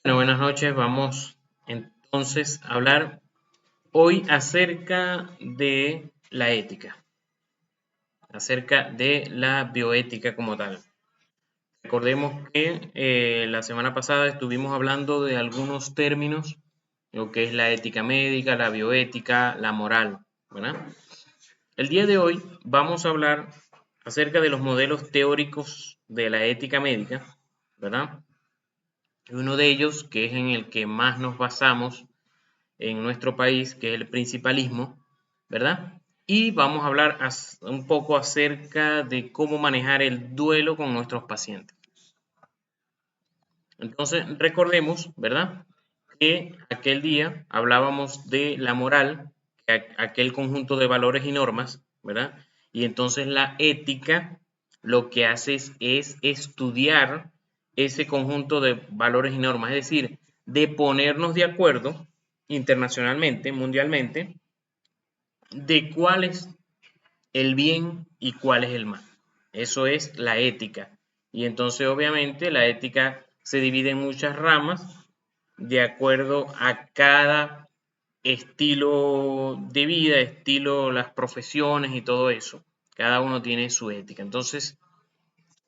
Bueno, buenas noches. Vamos entonces a hablar hoy acerca de la ética, acerca de la bioética como tal. Recordemos que la semana pasada estuvimos hablando de algunos términos, lo que es la ética médica, la bioética, la moral, ¿verdad? El día de hoy vamos a hablar acerca de los modelos teóricos de la ética médica, ¿verdad? Y uno de ellos, que es en el que más nos basamos en nuestro país, que es el principalismo, ¿verdad? Y vamos a hablar un poco acerca de cómo manejar el duelo con nuestros pacientes. Entonces, recordemos, ¿verdad? Que aquel día hablábamos de la moral, aquel conjunto de valores y normas, ¿verdad? Y entonces la ética lo que hace es estudiar ese conjunto de valores y normas, es decir, de ponernos de acuerdo internacionalmente, mundialmente, de cuál es el bien y cuál es el mal. Eso es la ética. Y entonces, obviamente, la ética se divide en muchas ramas de acuerdo a cada estilo de vida, estilo, las profesiones y todo eso. Cada uno tiene su ética. Entonces,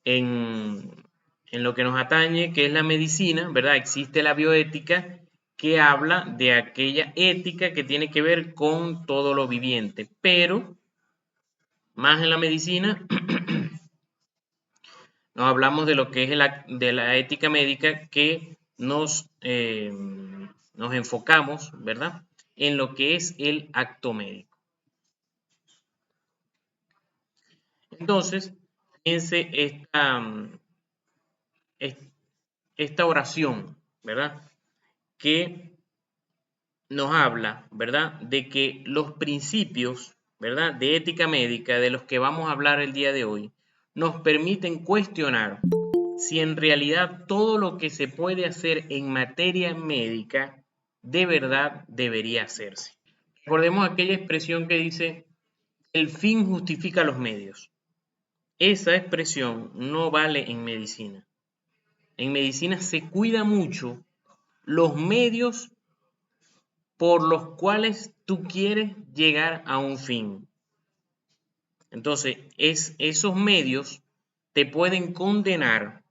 en, en lo que nos atañe, que es la medicina, ¿verdad? Existe la bioética que habla de aquella ética que tiene que ver con todo lo viviente, pero más en la medicina nos hablamos de lo que es de la ética médica que nos enfocamos, ¿verdad? En lo que es el acto médico. Entonces, fíjense esta oración, ¿verdad? Que nos habla, ¿verdad? De que los principios, ¿verdad? De ética médica de los que vamos a hablar el día de hoy nos permiten cuestionar si en realidad todo lo que se puede hacer en materia médica de verdad debería hacerse. Recordemos aquella expresión que dice, el fin justifica los medios. Esa expresión no vale en medicina. En medicina se cuida mucho los medios por los cuales tú quieres llegar a un fin. Entonces, esos medios te pueden condenar.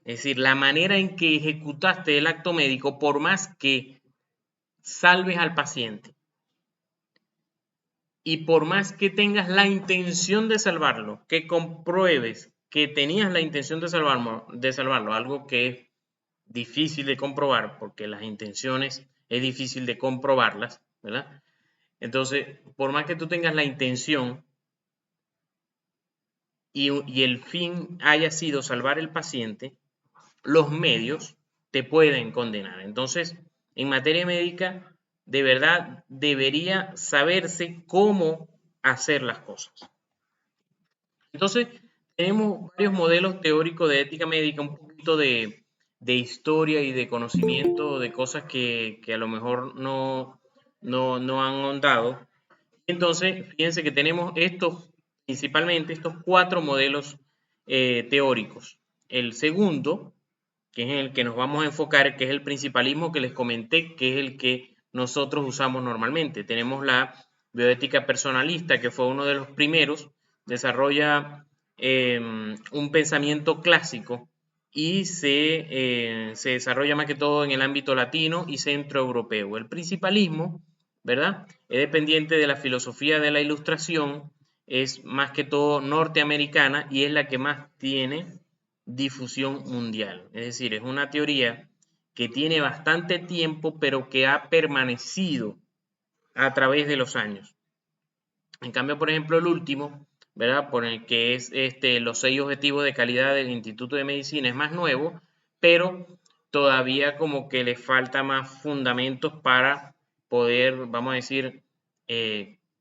Es decir, la manera en que ejecutaste el acto médico, por más que salves al paciente y por más que tengas la intención de salvarlo, que compruebes que tenías la intención de salvarlo, algo que es difícil de comprobar porque las intenciones es difícil de comprobarlas, ¿verdad? Entonces, por más que tú tengas la intención y el fin haya sido salvar el paciente, los medios te pueden condenar. Entonces, en materia médica, de verdad debería saberse cómo hacer las cosas. Entonces, tenemos varios modelos teóricos de ética médica, un poquito de historia y de conocimiento de cosas que a lo mejor no han ahondado. Entonces, fíjense que tenemos principalmente estos cuatro modelos teóricos. El segundo, que es en el que nos vamos a enfocar, que es el principalismo que les comenté, que es el que nosotros usamos normalmente. Tenemos la bioética personalista, que fue uno de los primeros, desarrolla un pensamiento clásico y se desarrolla más que todo en el ámbito latino y centroeuropeo. El principalismo, ¿verdad? Es dependiente de la filosofía de la ilustración, es más que todo norteamericana y es la que más tiene difusión mundial. Es decir, es una teoría que tiene bastante tiempo, pero que ha permanecido a través de los años. En cambio, por ejemplo, el último, ¿verdad? Por el que es los 6 objetivos de calidad del Instituto de Medicina, es más nuevo, pero todavía como que le falta más fundamentos para poder, vamos a decir,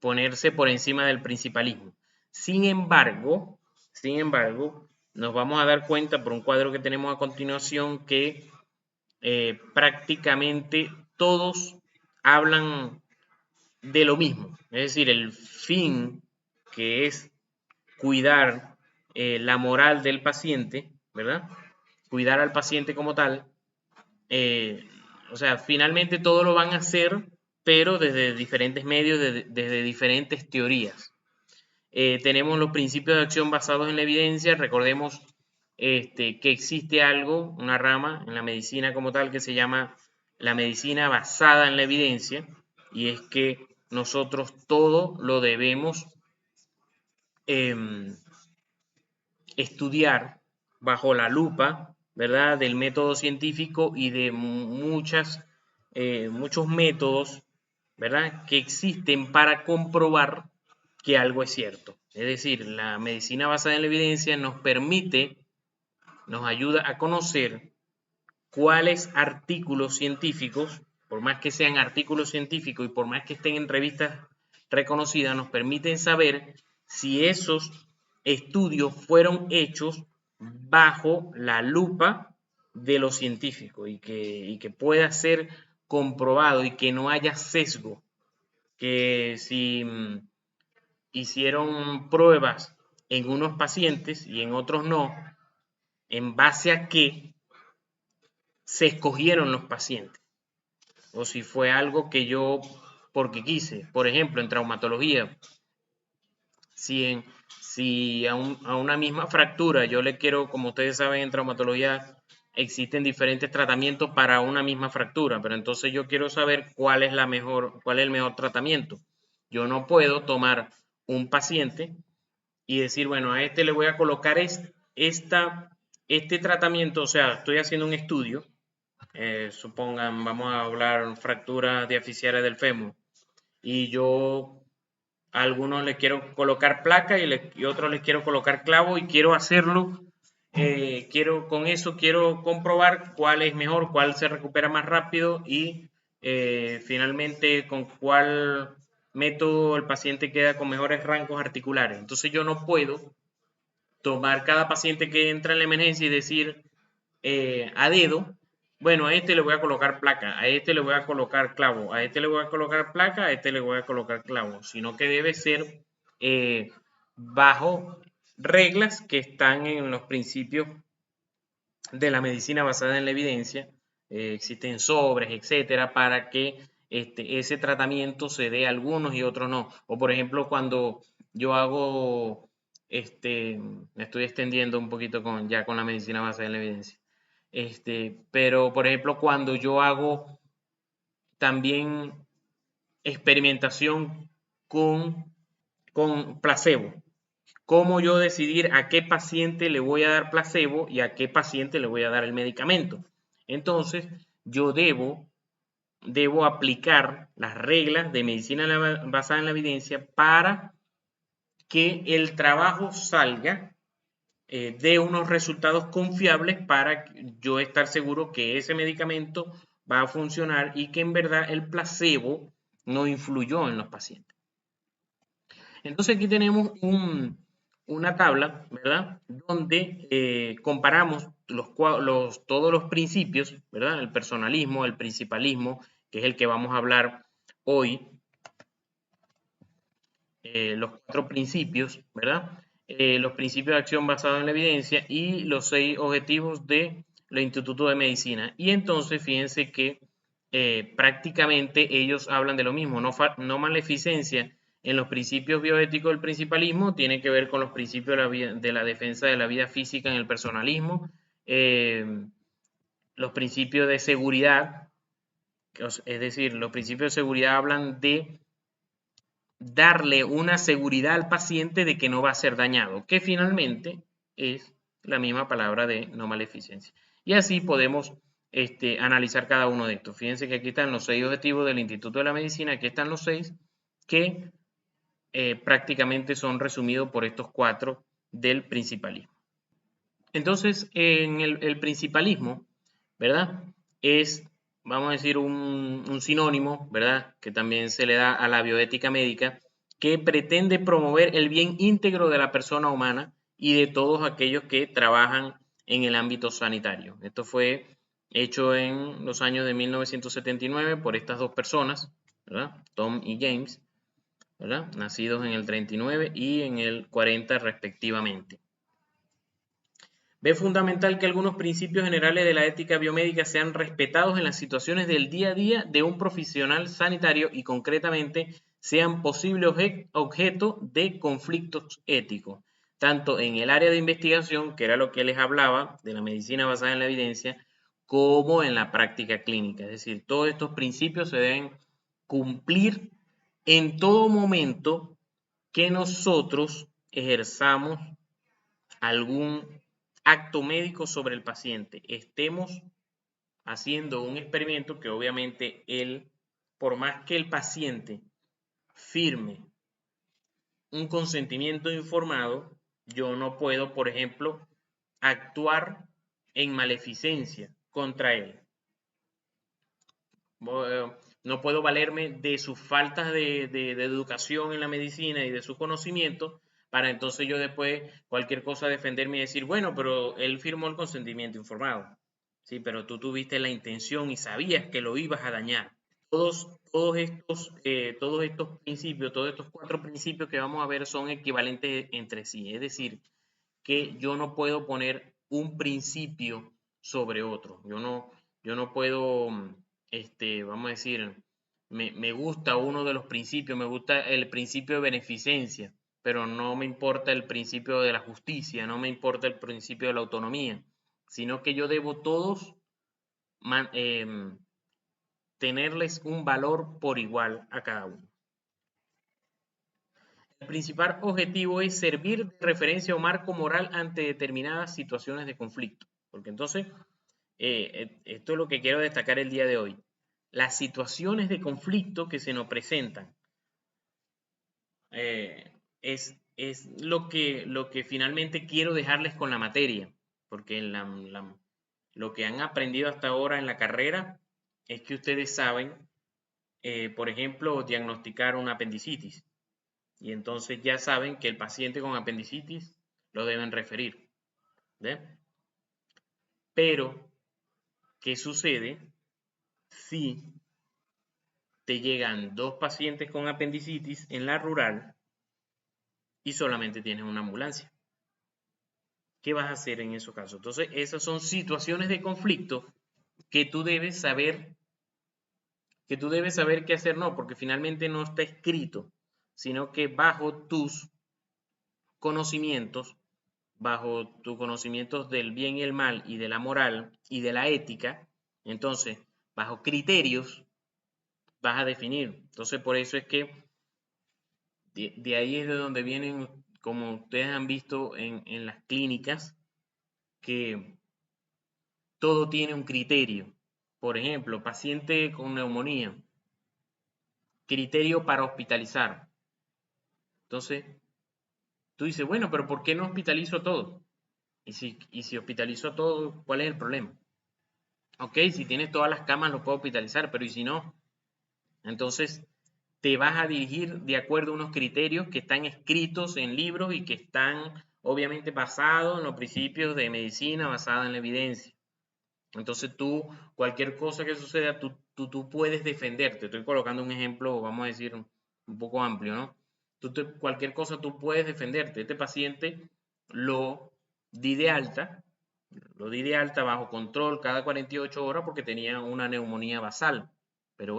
ponerse por encima del principalismo. Sin embargo, nos vamos a dar cuenta por un cuadro que tenemos a continuación que prácticamente todos hablan de lo mismo, es decir, el fin que es cuidar la moral del paciente, ¿verdad? Cuidar al paciente como tal, o sea, finalmente todo lo van a hacer, pero desde diferentes medios, desde diferentes teorías. Tenemos los principios de acción basados en la evidencia. Recordemos que existe algo, una rama en la medicina como tal, que se llama la medicina basada en la evidencia, y es que nosotros todo lo debemos estudiar bajo la lupa, ¿verdad?, del método científico y de muchos métodos, ¿verdad?, que existen para comprobar que algo es cierto. Es decir, la medicina basada en la evidencia nos permite, nos ayuda a conocer cuáles artículos científicos, por más que sean artículos científicos y por más que estén en revistas reconocidas, nos permiten saber si esos estudios fueron hechos bajo la lupa de los científicos y que pueda ser comprobado y que no haya sesgo, que si hicieron pruebas en unos pacientes y en otros no, en base a qué se escogieron los pacientes, o si fue algo que yo porque quise. Por ejemplo, en traumatología, si a una misma fractura yo le quiero, como ustedes saben, en traumatología existen diferentes tratamientos para una misma fractura, pero entonces yo quiero saber cuál es el mejor tratamiento. Yo no puedo tomar un paciente y decir, bueno, a este le voy a colocar este tratamiento, o sea, estoy haciendo un estudio, supongan, vamos a hablar fracturas diaficiales del fémur, y yo a algunos les quiero colocar placa y otros les quiero colocar clavo y quiero hacerlo, con eso quiero comprobar cuál es mejor, cuál se recupera más rápido y finalmente con cuál método el paciente queda con mejores rangos articulares. Entonces yo no puedo tomar cada paciente que entra en la emergencia y decir a dedo, bueno, a este le voy a colocar placa, a este le voy a colocar clavo, a este le voy a colocar placa, a este le voy a colocar clavo, sino que debe ser bajo reglas que están en los principios de la medicina basada en la evidencia. Existen sobres, etcétera, para que ese tratamiento se dé a algunos y otros no. O por ejemplo, cuando yo hago, me estoy extendiendo un poquito ya con la medicina basada en la evidencia. Pero por ejemplo, cuando yo hago también experimentación con placebo, cómo yo decidir a qué paciente le voy a dar placebo y a qué paciente le voy a dar el medicamento. Entonces, yo debo aplicar las reglas de medicina basada en la evidencia para que el trabajo salga de unos resultados confiables para yo estar seguro que ese medicamento va a funcionar y que en verdad el placebo no influyó en los pacientes. Entonces aquí tenemos una tabla, ¿verdad? Donde comparamos todos los principios, ¿verdad? El personalismo, el principalismo, que es el que vamos a hablar hoy, los 4 principios, ¿verdad? Los principios de acción basados en la evidencia y los 6 objetivos del Instituto de Medicina. Y entonces fíjense que prácticamente ellos hablan de lo mismo, no maleficencia en los principios bioéticos del principalismo, tiene que ver con los principios de la defensa de la vida física en el personalismo, los principios de seguridad, es decir, los principios de seguridad hablan de darle una seguridad al paciente de que no va a ser dañado, que finalmente es la misma palabra de no maleficencia. Y así podemos analizar cada uno de estos. Fíjense que aquí están los 6 objetivos del Instituto de la Medicina, aquí están los 6 que prácticamente son resumidos por estos 4 del principalismo. Entonces, en el principalismo, ¿verdad? Es, vamos a decir, un sinónimo, ¿verdad? Que también se le da a la bioética médica, que pretende promover el bien íntegro de la persona humana y de todos aquellos que trabajan en el ámbito sanitario. Esto fue hecho en los años de 1979 por estas dos personas, ¿verdad? Tom y James, ¿verdad? Nacidos en el 39 y en el 40 respectivamente. Ve fundamental que algunos principios generales de la ética biomédica sean respetados en las situaciones del día a día de un profesional sanitario y concretamente sean posible objeto de conflictos éticos, tanto en el área de investigación, que era lo que les hablaba, de la medicina basada en la evidencia, como en la práctica clínica. Es decir, todos estos principios se deben cumplir en todo momento que nosotros ejerzamos algún acto médico sobre el paciente, estemos haciendo un experimento que obviamente por más que el paciente firme un consentimiento informado, yo no puedo, por ejemplo, actuar en maleficencia contra él. No puedo valerme de sus faltas de educación en la medicina y de su conocimiento para entonces yo después cualquier cosa defenderme y decir, bueno, pero él firmó el consentimiento informado. Sí, pero tú tuviste la intención y sabías que lo ibas a dañar. Todos estos principios, todos estos 4 principios que vamos a ver son equivalentes entre sí. Es decir, que yo no puedo poner un principio sobre otro. Yo no puedo, vamos a decir, me gusta uno de los principios, me gusta el principio de beneficencia, pero no me importa el principio de la justicia, no me importa el principio de la autonomía, sino que yo debo todos tenerles un valor por igual a cada uno. El principal objetivo es servir de referencia o marco moral ante determinadas situaciones de conflicto. Porque entonces, esto es lo que quiero destacar el día de hoy. Las situaciones de conflicto que se nos presentan es lo que finalmente quiero dejarles con la materia. Porque lo que han aprendido hasta ahora en la carrera es que ustedes saben, por ejemplo, diagnosticar una apendicitis. Y entonces ya saben que el paciente con apendicitis lo deben referir. ¿Ve? Pero, ¿qué sucede si te llegan 2 pacientes con apendicitis en la rural y solamente tienes una ambulancia? ¿Qué vas a hacer en esos casos? Entonces, esas son situaciones de conflicto que tú debes saber qué hacer, no, porque finalmente no está escrito, sino que bajo tus conocimientos, bajo tus conocimientos del bien y el mal y de la moral y de la ética, entonces, bajo criterios, vas a definir. Entonces, por eso es que de ahí es de donde vienen, como ustedes han visto en las clínicas, que todo tiene un criterio. Por ejemplo, paciente con neumonía, criterio para hospitalizar. Entonces, tú dices, bueno, pero ¿por qué no hospitalizo todo? Y si hospitalizo todo, ¿cuál es el problema? Ok, si tienes todas las camas lo puedo hospitalizar, pero ¿y si no? Entonces, te vas a dirigir de acuerdo a unos criterios que están escritos en libros y que están obviamente basados en los principios de medicina basada en la evidencia. Entonces tú, cualquier cosa que suceda, tú puedes defenderte. Estoy colocando un ejemplo, vamos a decir, un poco amplio, ¿no? Cualquier cosa tú puedes defenderte. Este paciente lo di de alta, lo di de alta bajo control cada 48 horas porque tenía una neumonía basal. Pero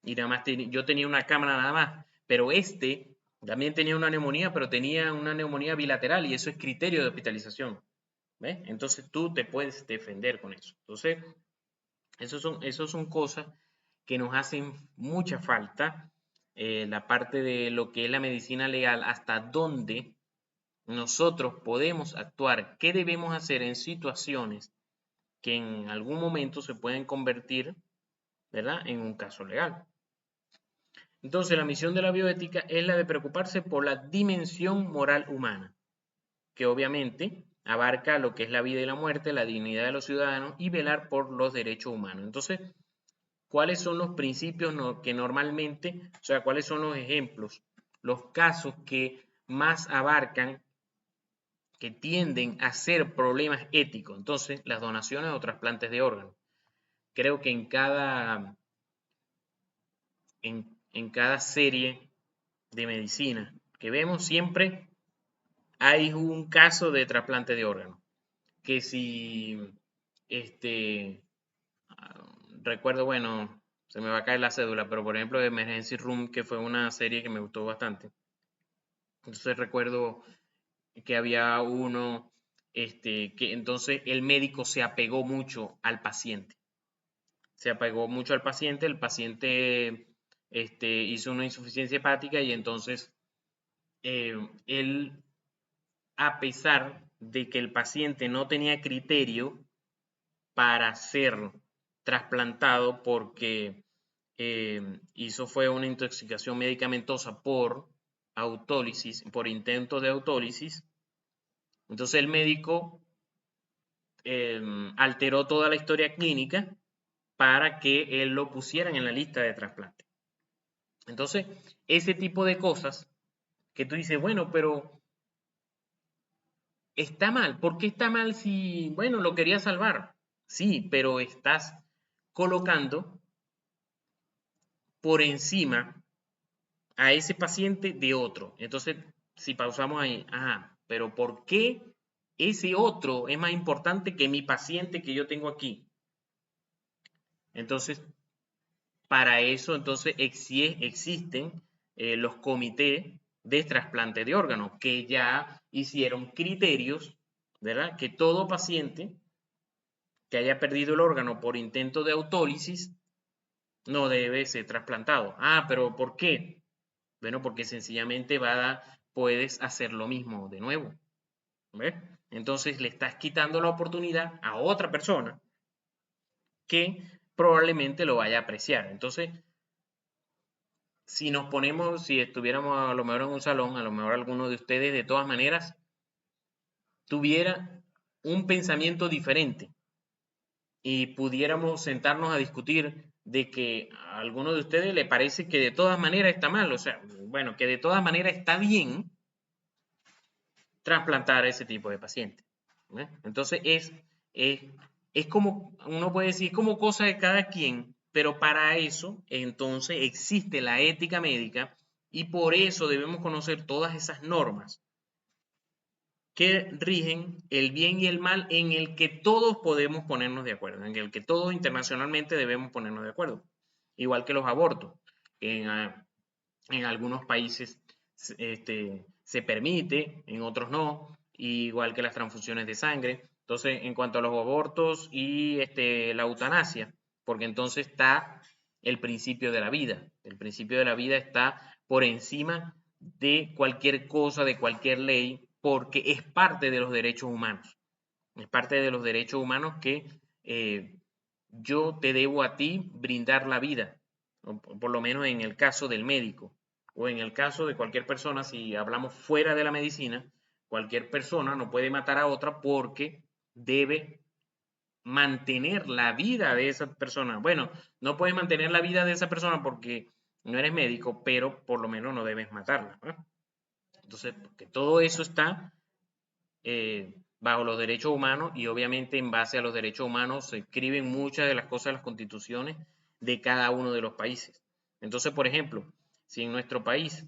y nada más yo tenía una cámara nada más, pero también tenía una neumonía, pero tenía una neumonía bilateral y eso es criterio de hospitalización. ¿Ves? Entonces tú te puedes defender con eso. Entonces, esos son cosas que nos hacen mucha falta. La parte de lo que es la medicina legal, hasta dónde nosotros podemos actuar, qué debemos hacer en situaciones que en algún momento se pueden convertir, ¿verdad?, en un caso legal. Entonces, la misión de la bioética es la de preocuparse por la dimensión moral humana, que obviamente abarca lo que es la vida y la muerte, la dignidad de los ciudadanos y velar por los derechos humanos. Entonces, ¿cuáles son los principios que normalmente, o sea, cuáles son los ejemplos, los casos que más abarcan, que tienden a ser problemas éticos? Entonces, las donaciones o trasplantes de órganos. Creo que en cada serie de medicina que vemos siempre hay un caso de trasplante de órganos. que si, recuerdo, bueno, se me va a caer la cédula, pero por ejemplo Emergency Room, que fue una serie que me gustó bastante. Entonces recuerdo que había uno, que entonces el médico se apegó mucho al paciente. Se apegó mucho al paciente, el paciente hizo una insuficiencia hepática y entonces él, a pesar de que el paciente no tenía criterio para ser trasplantado porque hizo fue una intoxicación medicamentosa por autólisis, por intento de autólisis. Entonces el médico alteró toda la historia clínica para que él lo pusieran en la lista de trasplante. Entonces, ese tipo de cosas que tú dices, bueno, pero está mal. ¿Por qué está mal si, bueno, lo quería salvar? Sí, pero estás colocando por encima a ese paciente de otro. Entonces, si pausamos ahí, ajá, pero ¿por qué ese otro es más importante que mi paciente que yo tengo aquí? Entonces, para eso, entonces, existen los comités de trasplante de órganos que ya hicieron criterios, ¿verdad? Que todo paciente que haya perdido el órgano por intento de autólisis no debe ser trasplantado. Ah, pero ¿por qué? Bueno, porque sencillamente puedes hacer lo mismo de nuevo. ¿Ves? Entonces le estás quitando la oportunidad a otra persona que probablemente lo vaya a apreciar. Entonces, si estuviéramos a lo mejor en un salón, a lo mejor alguno de ustedes de todas maneras tuviera un pensamiento diferente y pudiéramos sentarnos a discutir de que a alguno de ustedes le parece que de todas maneras está mal, o sea, bueno, que de todas maneras está bien trasplantar a ese tipo de pacientes. ¿Eh? Entonces es como, uno puede decir, es como cosa de cada quien, pero para eso entonces existe la ética médica y por eso debemos conocer todas esas normas que rigen el bien y el mal en el que todos podemos ponernos de acuerdo, en el que todos internacionalmente debemos ponernos de acuerdo. Igual que los abortos. En, en algunos países se permite, en otros no, igual que las transfusiones de sangre. Entonces, en cuanto a los abortos y la eutanasia, porque entonces está el principio de la vida. El principio de la vida está por encima de cualquier cosa, de cualquier ley, porque es parte de los derechos humanos. Es parte de los derechos humanos que yo te debo a ti brindar la vida, por lo menos en el caso del médico o en el caso de cualquier persona, si hablamos fuera de la medicina, cualquier persona no puede matar a otra porque debe mantener la vida de esa persona. Bueno, no puedes mantener la vida de esa persona porque no eres médico, pero por lo menos no debes matarla, ¿no? Entonces, porque todo eso está bajo los derechos humanos y obviamente en base a los derechos humanos se escriben muchas de las cosas de las constituciones de cada uno de los países. Entonces, por ejemplo, si en nuestro país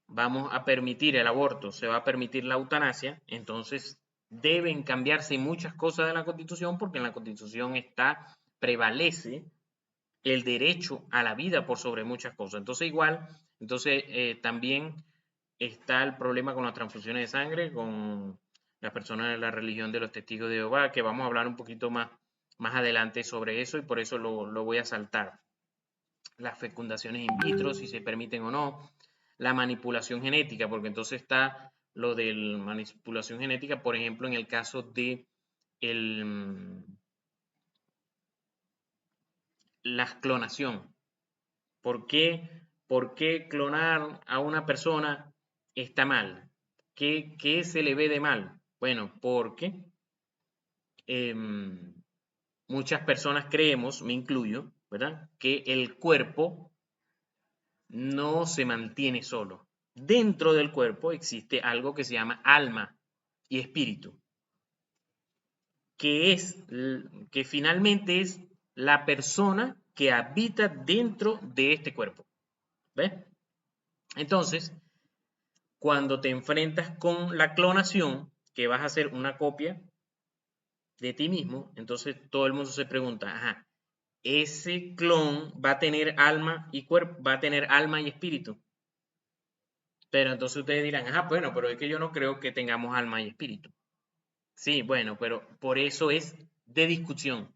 vamos a permitir el aborto, se va a permitir la eutanasia, entonces deben cambiarse muchas cosas de la constitución porque en la constitución prevalece el derecho a la vida por sobre muchas cosas. Entonces, igual, también está el problema con las transfusiones de sangre, con las personas de la religión de los testigos de Jehová, que vamos a hablar un poquito más adelante sobre eso y por eso lo voy a saltar. Las fecundaciones in vitro, si se permiten o no, la manipulación genética, porque entonces está lo de la manipulación genética, por ejemplo, en el caso de la clonación. ¿Por qué clonar a una persona está mal? ¿Qué se le ve de mal? Bueno, porque muchas personas creemos, me incluyo, ¿verdad? Que el cuerpo no se mantiene solo. Dentro del cuerpo existe algo que se llama alma y espíritu, que finalmente es la persona que habita dentro de este cuerpo. ¿Ves? Entonces, cuando te enfrentas con la clonación, que vas a hacer una copia de ti mismo, entonces todo el mundo se pregunta, ajá, ese clon va a tener alma y cuerpo, va a tener alma y espíritu. Pero entonces ustedes dirán, ajá, bueno, pero es que yo no creo que tengamos alma y espíritu. Sí, bueno, pero por eso es de discusión,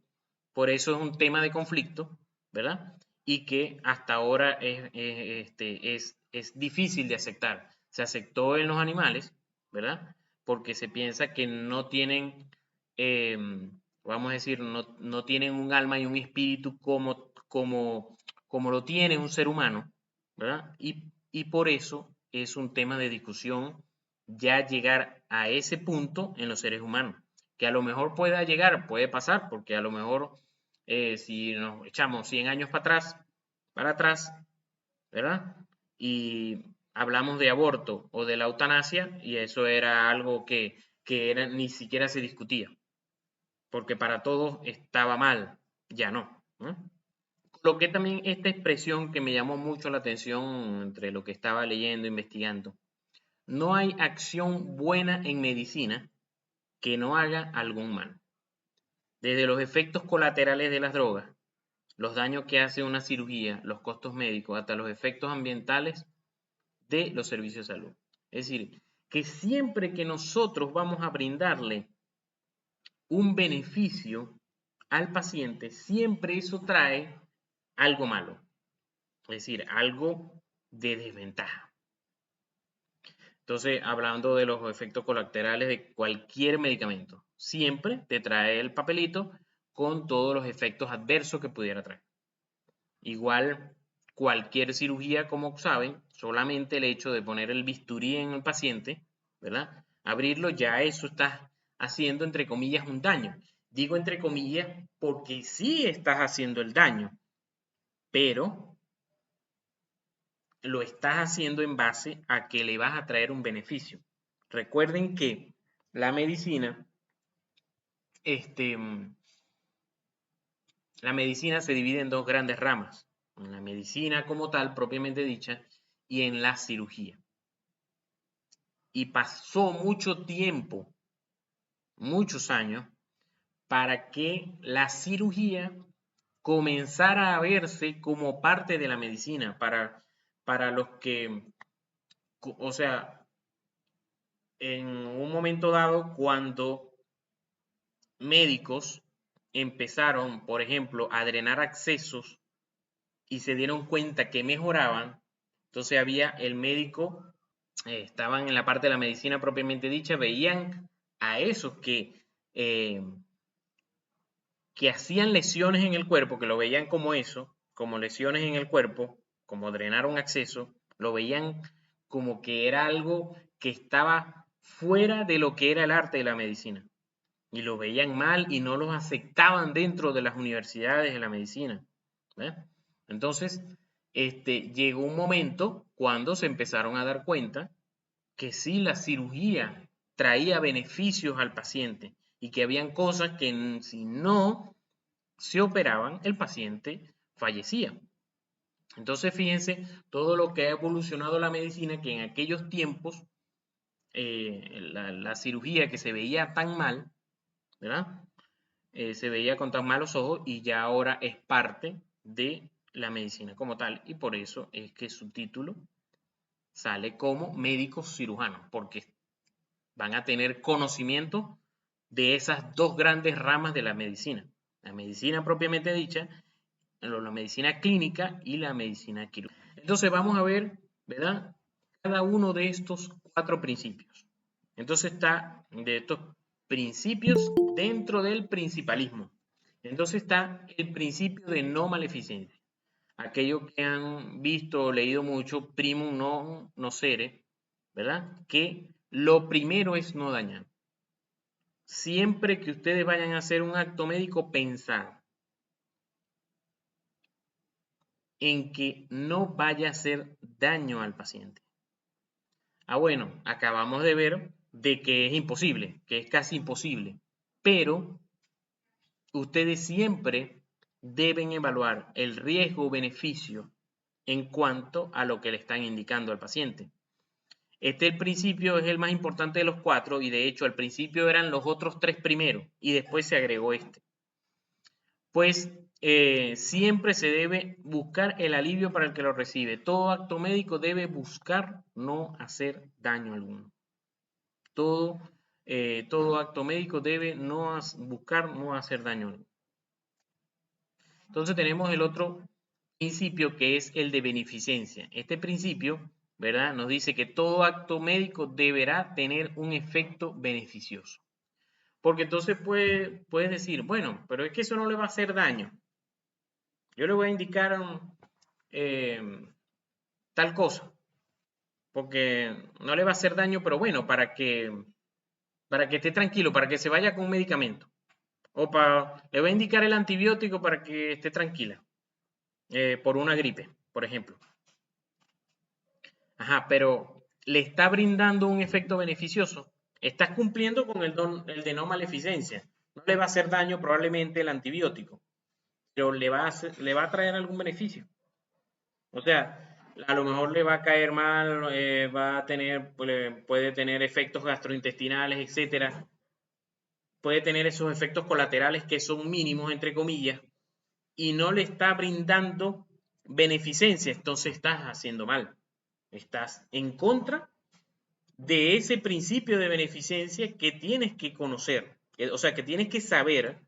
por eso es un tema de conflicto, ¿verdad? Y que hasta ahora es difícil de aceptar. Se aceptó en los animales, ¿verdad? Porque se piensa que no tienen, eh, vamos a decir, no tienen un alma y un espíritu como lo tiene un ser humano, ¿verdad? Y por eso es un tema de discusión ya llegar a ese punto en los seres humanos. Que a lo mejor pueda llegar, puede pasar, porque a lo mejor si nos echamos 100 años para atrás, ¿verdad? Y hablamos de aborto o de la eutanasia, y eso era algo que era, ni siquiera se discutía, porque para todos estaba mal, ya no, ¿no? Coloqué también esta expresión que me llamó mucho la atención entre lo que estaba leyendo, investigando. No hay acción buena en medicina que no haga algún mal. Desde los efectos colaterales de las drogas, los daños que hace una cirugía, los costos médicos, hasta los efectos ambientales de los servicios de salud. Es decir, que siempre que nosotros vamos a brindarle un beneficio al paciente, siempre eso trae algo malo, es decir, algo de desventaja. Entonces, hablando de los efectos colaterales de cualquier medicamento, siempre te trae el papelito con todos los efectos adversos que pudiera traer. Igual, cualquier cirugía, como saben, solamente el hecho de poner el bisturí en el paciente, ¿verdad? Abrirlo, ya eso está haciendo, entre comillas, un daño. Digo entre comillas porque sí estás haciendo el daño, pero lo estás haciendo en base a que le vas a traer un beneficio. Recuerden que la medicina, la medicina se divide en dos grandes ramas, en la medicina como tal, propiamente dicha, y en la cirugía. Y pasó mucho tiempo, muchos años, para que la cirugía comenzara a verse como parte de la medicina, para los que, o sea, en un momento dado, cuando médicos empezaron, por ejemplo, a drenar accesos y se dieron cuenta que mejoraban, entonces había el médico, estaban en la parte de la medicina propiamente dicha, veían a esos que hacían lesiones en el cuerpo, que lo veían como eso, como lesiones en el cuerpo, como drenar un acceso, lo veían como que era algo que estaba fuera de lo que era el arte de la medicina. Y lo veían mal y no los aceptaban dentro de las universidades de la medicina. ¿Ves? Entonces, llegó un momento cuando se empezaron a dar cuenta que sí, la cirugía traía beneficios al paciente y que habían cosas que si no se operaban, el paciente fallecía. Entonces, fíjense todo lo que ha evolucionado la medicina, que en aquellos tiempos la cirugía que se veía tan mal, ¿verdad? Se veía con tan malos ojos y ya ahora es parte de la medicina como tal. Y por eso es que su título sale como médicos cirujanos, porque van a tener conocimiento de esas dos grandes ramas de la medicina. La medicina propiamente dicha, la medicina clínica y la medicina quirúrgica. Entonces vamos a ver, ¿verdad? Cada uno de estos cuatro principios. Entonces está de estos principios dentro del principalismo. Entonces está el principio de no maleficencia. Aquellos que han visto o leído mucho, primum non nocere, ¿verdad? Que lo primero es no dañar. Siempre que ustedes vayan a hacer un acto médico, pensar en que no vaya a hacer daño al paciente. Ah, bueno, acabamos de ver de que es imposible, que es casi imposible, pero ustedes siempre deben evaluar el riesgo-beneficio en cuanto a lo que le están indicando al paciente. El principio es el más importante de los 4 y de hecho al principio eran los otros 3 primeros y después se agregó este. Pues siempre se debe buscar el alivio para el que lo recibe. Todo acto médico debe buscar no hacer daño alguno. Todo acto médico debe buscar no hacer daño alguno. Entonces tenemos el otro principio que es el de beneficencia. Este principio, ¿verdad?, nos dice que todo acto médico deberá tener un efecto beneficioso. Porque entonces puedes decir, bueno, pero es que eso no le va a hacer daño. Yo le voy a indicar tal cosa, porque no le va a hacer daño, pero bueno, para que esté tranquilo, para que se vaya con un medicamento. Le voy a indicar el antibiótico para que esté tranquila, por una gripe, por ejemplo. Ajá, pero le está brindando un efecto beneficioso. Estás cumpliendo con el de no maleficencia. No le va a hacer daño probablemente el antibiótico, pero le va a traer algún beneficio. O sea, a lo mejor le va a caer mal, puede tener efectos gastrointestinales, etcétera. Puede tener esos efectos colaterales que son mínimos, entre comillas, y no le está brindando beneficencia, entonces estás haciendo mal. Estás en contra de ese principio de beneficencia que tienes que conocer. O sea, que tienes que saber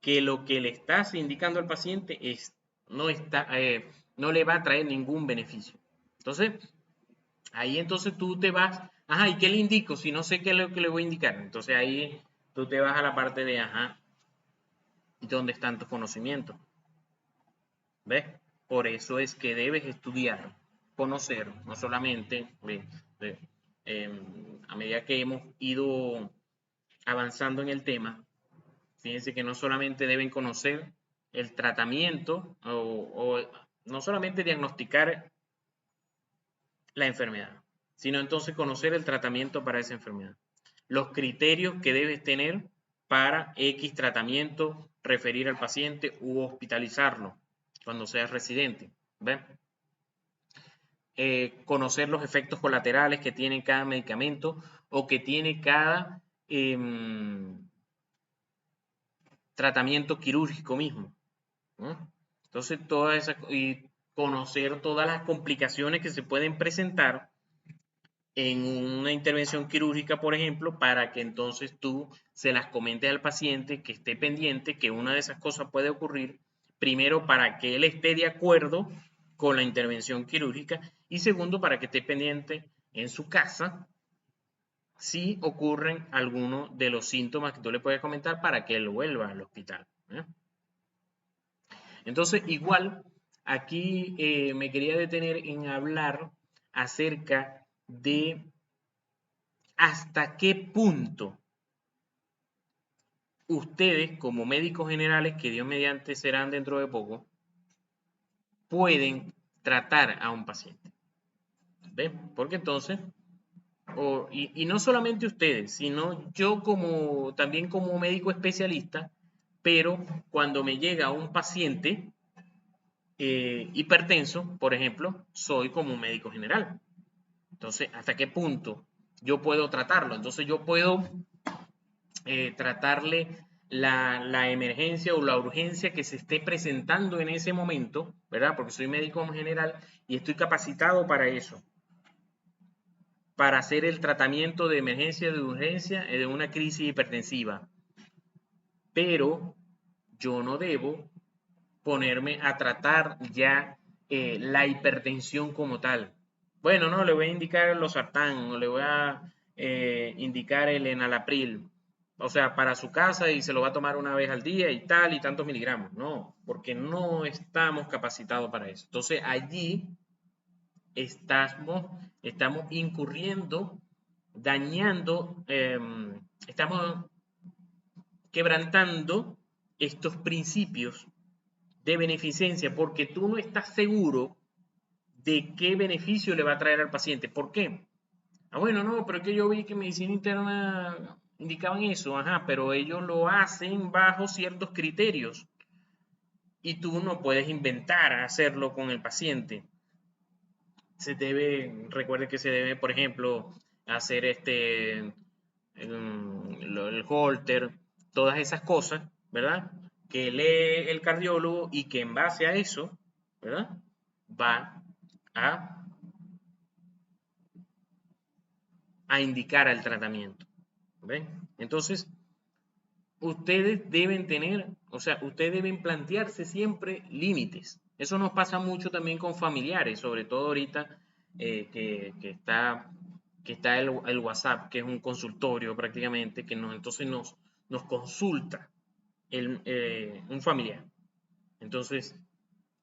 que lo que le estás indicando al paciente no le va a traer ningún beneficio. Entonces, ahí entonces tú te vas, ajá, ¿y qué le indico? Si no sé qué es lo que le voy a indicar. Entonces ahí tú te vas a la parte de, ajá, ¿dónde están tus conocimientos? ¿Ves? Por eso es que debes estudiar, conocer, no solamente a medida que hemos ido avanzando en el tema. Fíjense que no solamente deben conocer el tratamiento o no solamente diagnosticar la enfermedad, sino entonces conocer el tratamiento para esa enfermedad. Los criterios que debes tener para X tratamiento, referir al paciente u hospitalizarlo cuando seas residente. ¿Ven? Conocer los efectos colaterales que tiene cada medicamento o que tiene cada tratamiento quirúrgico mismo, ¿no? Entonces, y conocer todas las complicaciones que se pueden presentar en una intervención quirúrgica, por ejemplo, para que entonces tú se las comentes al paciente, que esté pendiente que una de esas cosas puede ocurrir, primero para que él esté de acuerdo con la intervención quirúrgica y segundo para que esté pendiente en su casa si ocurren algunos de los síntomas que tú le puedes comentar para que él vuelva al hospital, ¿eh? Entonces, igual, aquí me quería detener en hablar acerca de hasta qué punto ustedes, como médicos generales, que Dios mediante serán dentro de poco, pueden tratar a un paciente. ¿Ven? Porque entonces, y no solamente ustedes, sino yo también como médico especialista, pero cuando me llega un paciente hipertenso, por ejemplo, soy como un médico general. Entonces, ¿hasta qué punto yo puedo tratarlo? Entonces, yo puedo tratarle la emergencia o la urgencia que se esté presentando en ese momento, ¿verdad? Porque soy médico en general y estoy capacitado para eso, para hacer el tratamiento de emergencia, de urgencia, de una crisis hipertensiva. Pero yo no debo ponerme a tratar ya la hipertensión como tal. Bueno, no, le voy a indicar el losartán o le voy a indicar el enalapril, o sea, para su casa y se lo va a tomar una vez al día y tal y tantos miligramos. No, porque no estamos capacitados para eso. Entonces allí estamos incurriendo, dañando, estamos quebrantando estos principios de beneficencia porque tú no estás seguro de qué beneficio le va a traer al paciente. ¿Por qué? Bueno, no, pero es que yo vi que medicina interna indicaban eso, ajá, pero ellos lo hacen bajo ciertos criterios y tú no puedes inventar hacerlo con el paciente. recuerde que se debe, por ejemplo, hacer el holter, todas esas cosas, ¿verdad? Que lee el cardiólogo y que en base a eso, ¿verdad? Va a, a indicar el tratamiento. ¿Ven? Entonces, ustedes deben tener, o sea, ustedes deben plantearse siempre límites. Eso nos pasa mucho también con familiares, sobre todo ahorita que está el WhatsApp, que es un consultorio prácticamente, entonces nos consulta un familiar. Entonces,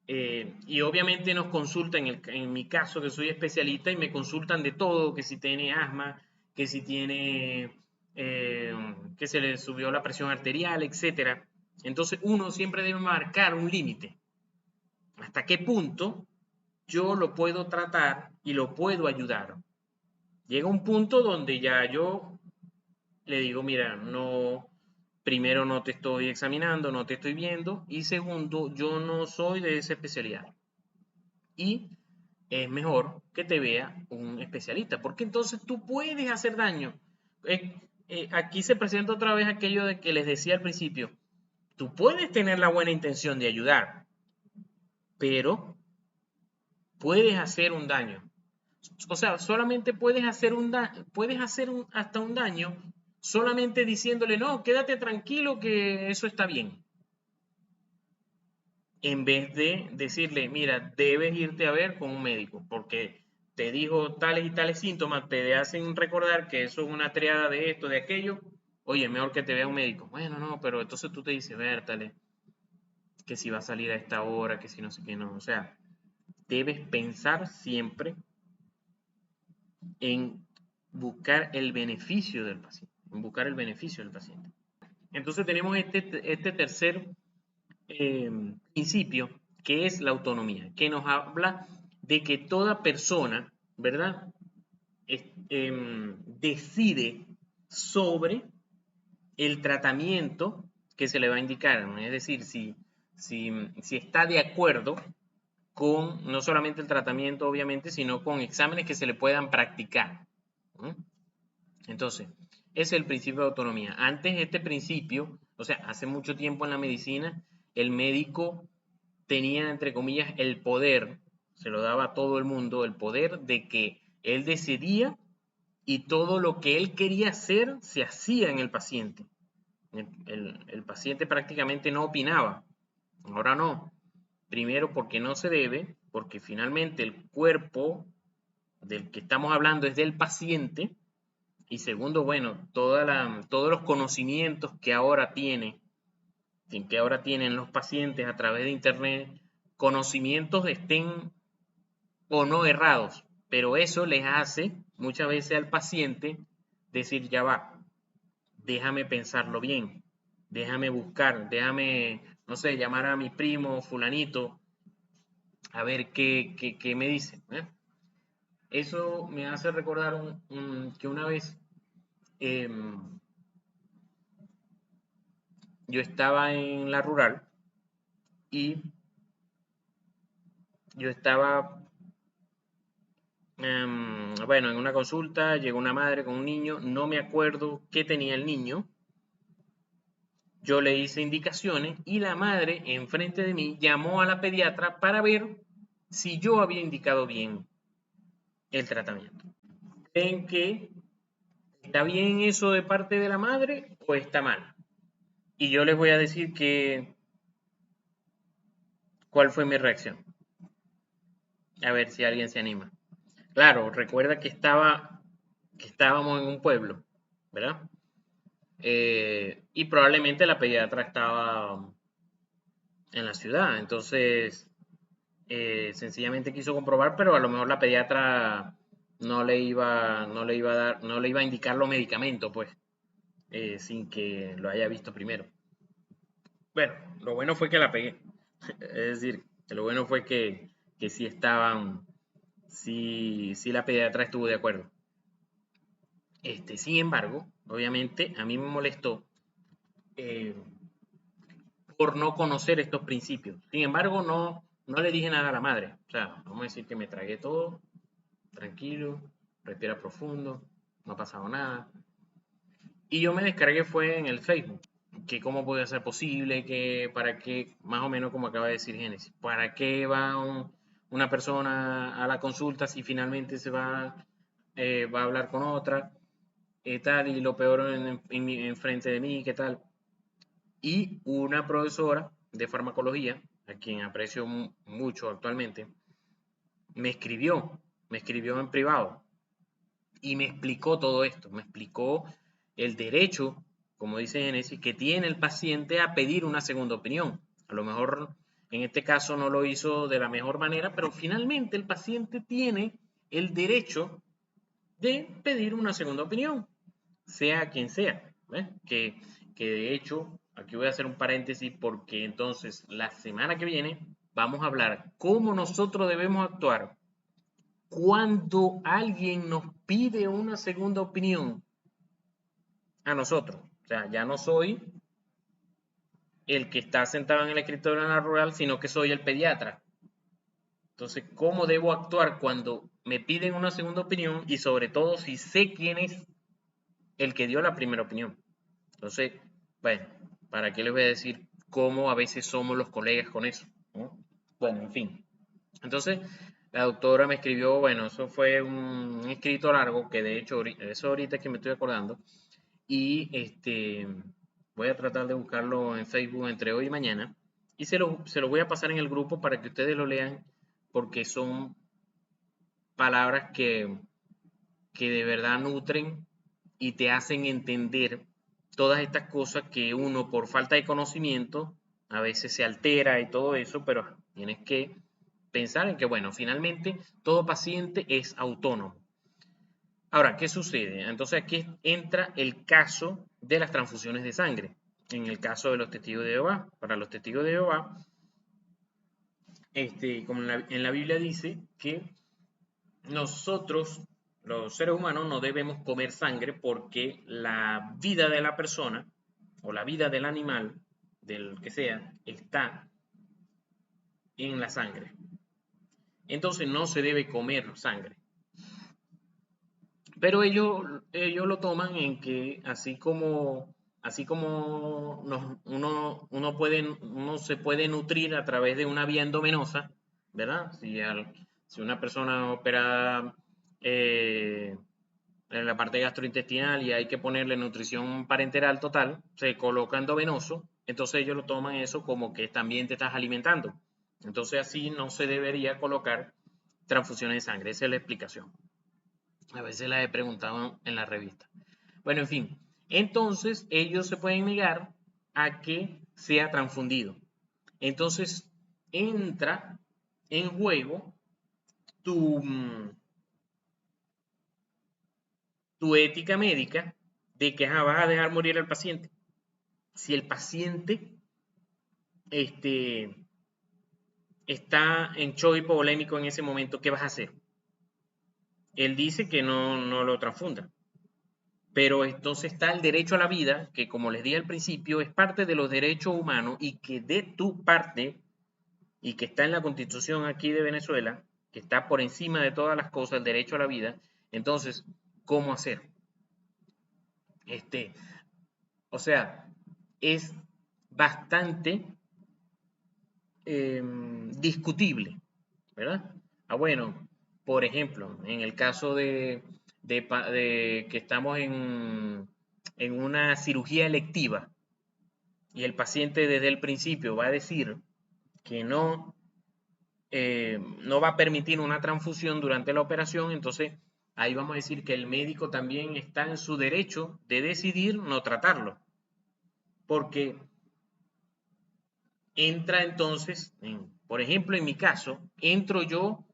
y obviamente nos consultan, en mi caso que soy especialista, y me consultan de todo, que si tiene asma, que si tiene, que se le subió la presión arterial, etc. Entonces uno siempre debe marcar un límite. ¿Hasta qué punto yo lo puedo tratar y lo puedo ayudar? Llega un punto donde ya yo le digo, mira, no, primero no te estoy examinando, no te estoy viendo, y segundo, yo no soy de esa especialidad. Y es mejor que te vea un especialista, porque entonces tú puedes hacer daño. Aquí se presenta otra vez aquello de que les decía al principio, tú puedes tener la buena intención de ayudar, pero puedes hacer un daño. O sea, solamente puedes hacer hasta un daño solamente diciéndole, no, quédate tranquilo que eso está bien. En vez de decirle, mira, debes irte a ver con un médico, porque te dijo tales y tales síntomas, te hacen recordar que eso es una triada de esto, de aquello, oye, mejor que te vea un médico. Bueno, no, pero entonces tú te dices, vértale, que si va a salir a esta hora, que si no sé qué, no. O sea, debes pensar siempre en buscar el beneficio del paciente, en buscar el beneficio del paciente. Entonces tenemos este tercer principio, que es la autonomía, que nos habla de que toda persona, ¿verdad? Decide sobre el tratamiento que se le va a indicar, ¿no? Es decir, si está de acuerdo con no solamente el tratamiento, obviamente, sino con exámenes que se le puedan practicar, ¿no? Entonces, ese es el principio de autonomía. Antes este principio, o sea, hace mucho tiempo en la medicina, el médico tenía, entre comillas, el poder, se lo daba a todo el mundo, el poder de que él decidía y todo lo que él quería hacer se hacía en el paciente. El paciente prácticamente no opinaba. Ahora no. Primero porque no se debe, porque finalmente el cuerpo del que estamos hablando es del paciente. Y segundo, bueno, todos los conocimientos que ahora tienen los pacientes a través de Internet, conocimientos estén o no errados, pero eso les hace muchas veces al paciente decir, ya va, déjame pensarlo bien, déjame buscar, déjame, no sé, llamar a mi primo fulanito a ver qué me dice, ¿eh? Eso me hace recordar que una vez eh, yo estaba en la rural y yo estaba, bueno, en una consulta, llegó una madre con un niño, no me acuerdo qué tenía el niño, yo le hice indicaciones y la madre enfrente de mí llamó a la pediatra para ver si yo había indicado bien el tratamiento. ¿Creen que está bien eso de parte de la madre o está mal? Y yo les voy a decir cuál fue mi reacción. A ver si alguien se anima. Claro, recuerda que estábamos en un pueblo, ¿verdad? Y probablemente la pediatra estaba en la ciudad, entonces sencillamente quiso comprobar, pero a lo mejor la pediatra no le iba a indicar los medicamentos, pues, sin que lo haya visto primero. Bueno, lo bueno fue que la pegué. Es decir, lo bueno fue que sí sí la pediatra estuvo de acuerdo. Sin embargo, obviamente, a mí me molestó eh, por no conocer estos principios. Sin embargo, no le dije nada a la madre. O sea, vamos a decir que me tragué todo tranquilo, respira profundo, no ha pasado nada. Y yo me descargué fue en el Facebook, que cómo puede ser posible, que para qué, más o menos como acaba de decir Génesis, para qué va una persona a la consulta si finalmente va a hablar con otra, tal, y lo peor en frente de mí, qué tal. Y una profesora de farmacología, a quien aprecio mucho actualmente, me escribió en privado y me explicó todo esto, me explicó el derecho, como dice Génesis, que tiene el paciente a pedir una segunda opinión. A lo mejor en este caso no lo hizo de la mejor manera, pero finalmente el paciente tiene el derecho de pedir una segunda opinión, sea quien sea. ¿Ves? Que de hecho, aquí voy a hacer un paréntesis porque entonces la semana que viene vamos a hablar cómo nosotros debemos actuar cuando alguien nos pide una segunda opinión a nosotros. O sea, ya no soy el que está sentado en el escritorio en la rural, sino que soy el pediatra. Entonces, ¿cómo debo actuar cuando me piden una segunda opinión y sobre todo si sé quién es el que dio la primera opinión? Entonces, bueno, ¿para qué les voy a decir cómo a veces somos los colegas con eso? ¿No? Bueno, en fin. Entonces, la doctora me escribió, bueno, eso fue un escrito largo, que de hecho, eso ahorita es que me estoy acordando, y voy a tratar de buscarlo en Facebook entre hoy y mañana, y se lo voy a pasar en el grupo para que ustedes lo lean, porque son palabras que de verdad nutren y te hacen entender todas estas cosas que uno por falta de conocimiento a veces se altera y todo eso, pero tienes que pensar en que, bueno, finalmente todo paciente es autónomo. Ahora, ¿qué sucede? Entonces aquí entra el caso de las transfusiones de sangre. En el caso de los testigos de Jehová, para los testigos de Jehová, como en la Biblia dice que nosotros, los seres humanos, no debemos comer sangre porque la vida de la persona o la vida del animal, del que sea, está en la sangre. Entonces no se debe comer sangre. Pero ellos lo toman en que así como uno se puede nutrir a través de una vía endovenosa, ¿verdad? Si una persona opera en la parte gastrointestinal y hay que ponerle nutrición parenteral total, se coloca endovenoso, entonces ellos lo toman eso como que también te estás alimentando. Entonces así no se debería colocar transfusiones de sangre. Esa es la explicación. A veces las he preguntado en la revista. Bueno, en fin. Entonces, ellos se pueden negar a que sea transfundido. Entonces, entra en juego tu, tu ética médica de que vas a dejar morir al paciente. Si el paciente está en shock hipovolémico en ese momento, ¿qué vas a hacer? Él dice que no lo transfunda. Pero entonces está el derecho a la vida, que como les dije al principio, es parte de los derechos humanos y que de tu parte, y que está en la Constitución aquí de Venezuela, que está por encima de todas las cosas, el derecho a la vida. Entonces, ¿cómo hacer? O sea, es bastante discutible, ¿verdad? Bueno, por ejemplo, en el caso de que estamos en una cirugía electiva y el paciente desde el principio va a decir que no va a permitir una transfusión durante la operación, entonces ahí vamos a decir que el médico también está en su derecho de decidir no tratarlo, porque entra entonces, por ejemplo, en mi caso, entro yo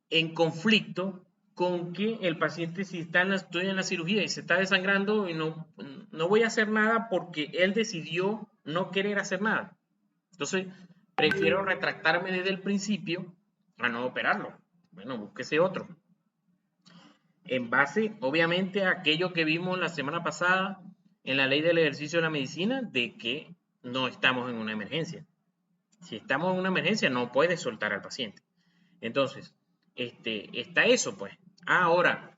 en conflicto con que el paciente, si estoy en la cirugía y se está desangrando, y no voy a hacer nada porque él decidió no querer hacer nada. Entonces, prefiero retractarme desde el principio a no operarlo. Bueno, búsquese otro. En base, obviamente, a aquello que vimos la semana pasada en la ley del ejercicio de la medicina, de que no estamos en una emergencia. Si estamos en una emergencia, no puedes soltar al paciente. Entonces, está eso, pues. Ahora,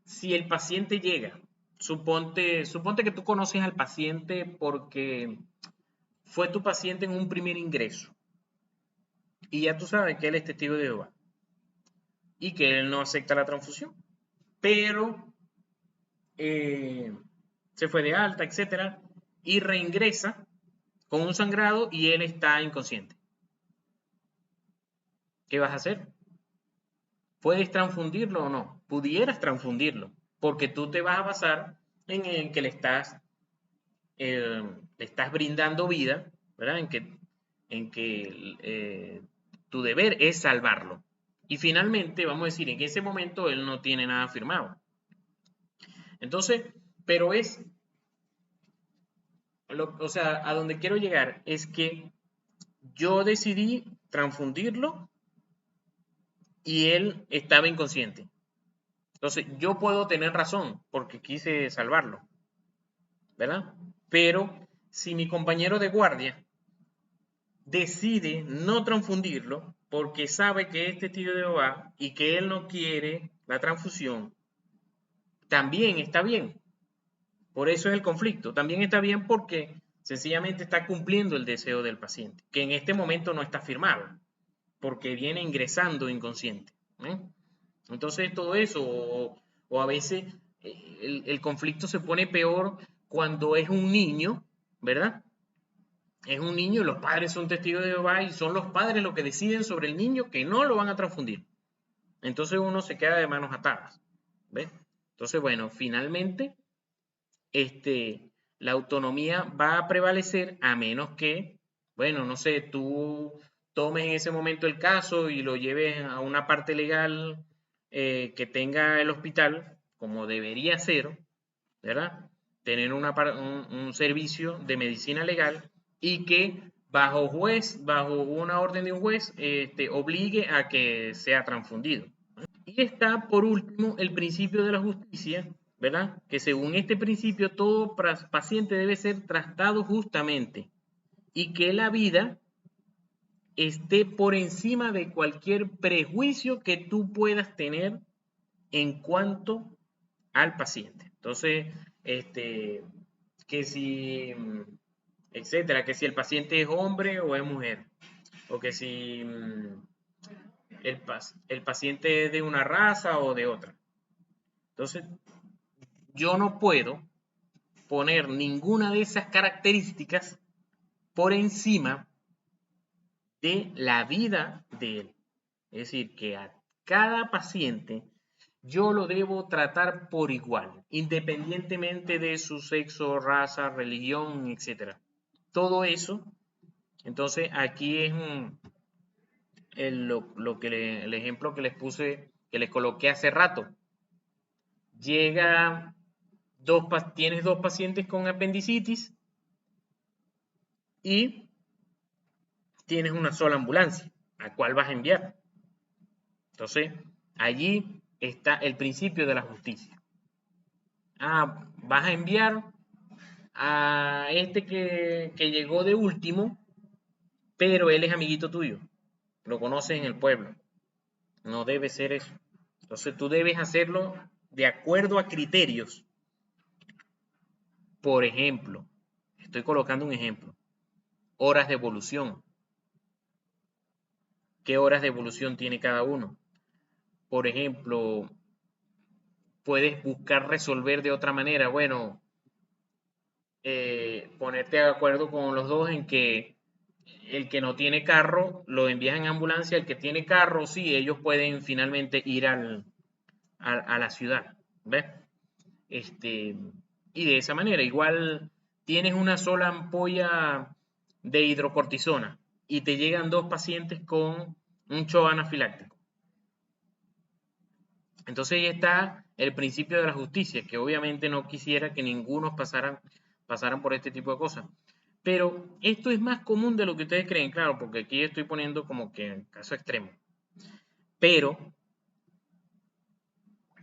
si el paciente llega, suponte que tú conoces al paciente porque fue tu paciente en un primer ingreso y ya tú sabes que él es testigo de Jehová y que él no acepta la transfusión, pero eh, se fue de alta, etcétera, y reingresa con un sangrado y él está inconsciente. ¿Qué vas a hacer? ¿Puedes transfundirlo o no? Pudieras transfundirlo, porque tú te vas a basar en que le estás brindando vida, ¿verdad? En que tu deber es salvarlo. Y finalmente, vamos a decir, en ese momento él no tiene nada firmado. Entonces, pero o sea, a donde quiero llegar es que yo decidí transfundirlo y él estaba inconsciente. Entonces, yo puedo tener razón porque quise salvarlo, ¿verdad? Pero si mi compañero de guardia decide no transfundirlo porque sabe que es testigo de Jehová y que él no quiere la transfusión, también está bien. Por eso es el conflicto. También está bien porque sencillamente está cumpliendo el deseo del paciente, que en este momento no está firmado, porque viene ingresando inconsciente. ¿Eh? Entonces todo eso, o a veces el conflicto se pone peor cuando es un niño, ¿verdad? Es un niño y los padres son testigos de Jehová y son los padres los que deciden sobre el niño que no lo van a transfundir. Entonces uno se queda de manos atadas. ¿Ves? Entonces, bueno, finalmente, la autonomía va a prevalecer a menos que, bueno, no sé, tú tomes en ese momento el caso y lo lleves a una parte legal que tenga el hospital, como debería ser, ¿verdad? Tener un servicio de medicina legal y que bajo una orden de un juez, obligue a que sea transfundido. Y está, por último, el principio de la justicia, ¿verdad? Que según este principio, todo paciente debe ser tratado justamente y que la vida esté por encima de cualquier prejuicio que tú puedas tener en cuanto al paciente. Entonces, que si, etcétera, que si el paciente es hombre o es mujer, o que si el paciente es de una raza o de otra. Entonces, yo no puedo poner ninguna de esas características por encima de la vida de él. Es decir, que a cada paciente yo lo debo tratar por igual, independientemente de su sexo, raza, religión, etc. Todo eso, entonces aquí es el ejemplo que les puse, que les coloqué hace rato. Tienes dos pacientes con apendicitis y tienes una sola ambulancia. ¿A cuál vas a enviar? Entonces, allí está el principio de la justicia. Vas a enviar a este que llegó de último, pero él es amiguito tuyo. Lo conoces en el pueblo. No debe ser eso. Entonces tú debes hacerlo de acuerdo a criterios. Por ejemplo, estoy colocando un ejemplo. Horas de evolución. ¿Qué horas de evolución tiene cada uno? Por ejemplo, puedes buscar resolver de otra manera. Bueno, ponerte de acuerdo con los dos en que el que no tiene carro lo envías en ambulancia, el que tiene carro, sí, ellos pueden finalmente ir a la ciudad, ¿ves? Y de esa manera, igual tienes una sola ampolla de hidrocortisona y te llegan dos pacientes con un shock anafiláctico. Entonces ahí está el principio de la justicia, que obviamente no quisiera que ninguno pasaran por este tipo de cosas. Pero esto es más común de lo que ustedes creen, claro, porque aquí estoy poniendo como que caso extremo. Pero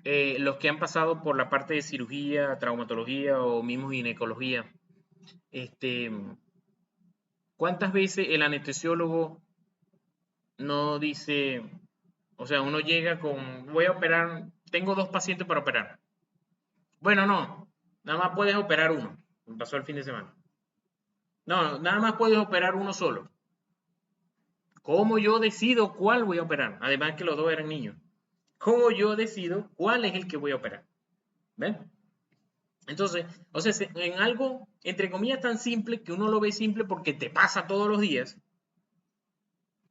los que han pasado por la parte de cirugía, traumatología o mismo ginecología, ¿cuántas veces el anestesiólogo no dice, O sea, uno llega con, voy a operar, tengo 2 pacientes para operar. Bueno, no, nada más puedes operar uno. Me pasó el fin de semana. No, nada más puedes operar uno solo. ¿Cómo yo decido cuál voy a operar? Además que los 2 eran niños. ¿Cómo yo decido cuál es el que voy a operar? ¿Ven? Entonces, o sea, en algo, entre comillas, tan simple que uno lo ve simple porque te pasa todos los días,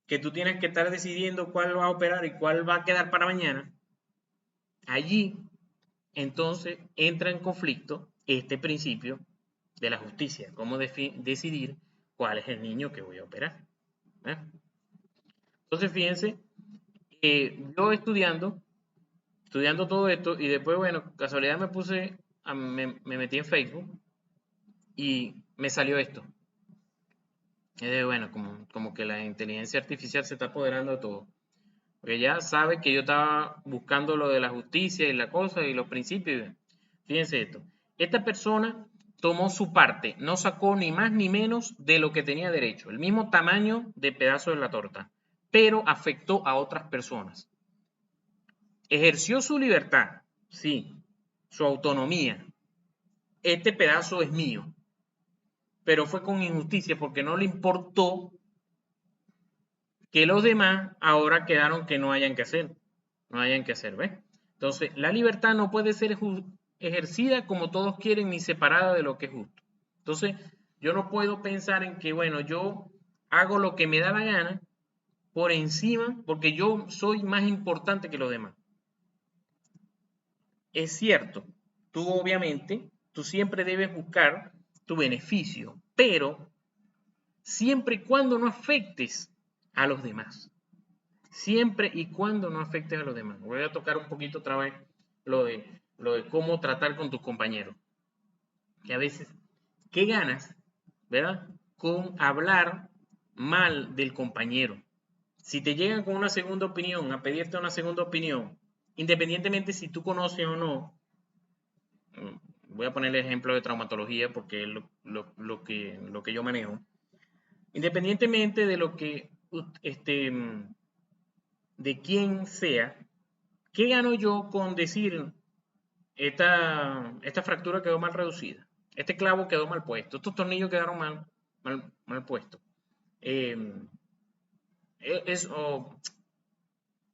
que tú tienes que estar decidiendo cuál va a operar y cuál va a quedar para mañana, allí entonces entra en conflicto este principio de la justicia, cómo decidir cuál es el niño que voy a operar. ¿Eh? Entonces, fíjense, yo estudiando todo esto, y después, bueno, casualidad me puse, me metí en Facebook y me salió esto. Bueno, como que la inteligencia artificial se está apoderando de todo. Porque ya sabe que yo estaba buscando lo de la justicia y la cosa y los principios. Fíjense esto. Esta persona tomó su parte, no sacó ni más ni menos de lo que tenía derecho, el mismo tamaño de pedazo de la torta, pero afectó a otras personas. Ejerció su libertad, sí, su autonomía. Este pedazo es mío, pero fue con injusticia porque no le importó que los demás ahora quedaron que no hayan que hacer, ¿ves? Entonces, la libertad no puede ser ejercida como todos quieren ni separada de lo que es justo. Entonces, yo no puedo pensar en que, bueno, yo hago lo que me da la gana por encima, porque yo soy más importante que los demás. Es cierto, tú obviamente, tú siempre debes buscar tu beneficio, pero siempre y cuando no afectes a los demás. Siempre y cuando no afectes a los demás. Voy a tocar un poquito otra vez lo de cómo tratar con tus compañeros. Que a veces, ¿qué ganas, verdad? Con hablar mal del compañero. Si te llegan con una segunda opinión, a pedirte una segunda opinión, independientemente si tú conoces o no, voy a poner el ejemplo de traumatología porque es lo que yo manejo. Independientemente de lo que de quién sea, ¿qué gano yo con decir esta fractura quedó mal reducida? Este clavo quedó mal puesto, estos tornillos quedaron mal puestos.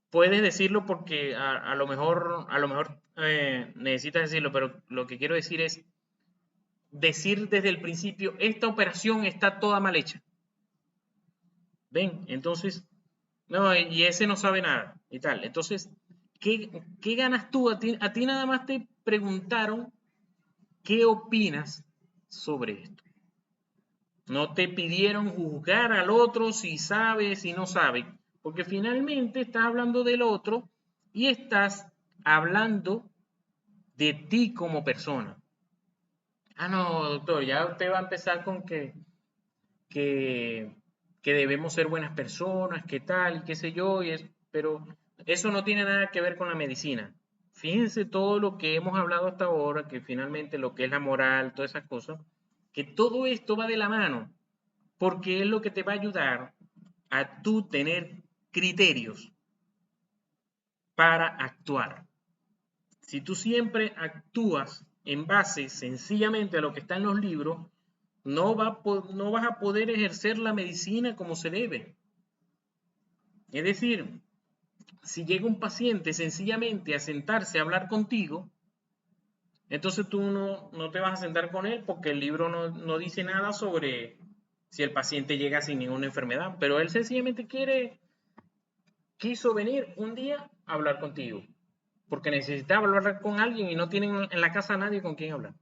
Puedes decirlo porque a lo mejor necesitas decirlo, pero lo que quiero decir es decir desde el principio, esta operación está toda mal hecha. ¿Ven? Entonces, no, y ese no sabe nada y tal. Entonces, ¿qué ganas tú? A ti nada más te preguntaron qué opinas sobre esto. No te pidieron juzgar al otro si sabe, si no sabe, porque finalmente estás hablando del otro y estás hablando de ti como persona. Ah, no, doctor, ya usted va a empezar con que, que debemos ser buenas personas, que tal, y qué sé yo, pero eso no tiene nada que ver con la medicina. Fíjense todo lo que hemos hablado hasta ahora, que finalmente lo que es la moral, todas esas cosas, que todo esto va de la mano, porque es lo que te va a ayudar a tú tener criterios para actuar. Si tú siempre actúas en base sencillamente a lo que está en los libros, no vas a poder ejercer la medicina como se debe. Es decir, si llega un paciente sencillamente a sentarse a hablar contigo, entonces tú no te vas a sentar con él porque el libro no dice nada sobre si el paciente llega sin ninguna enfermedad, pero él sencillamente quiso venir un día a hablar contigo, porque necesitaba hablar con alguien y no tienen en la casa a nadie con quien hablar.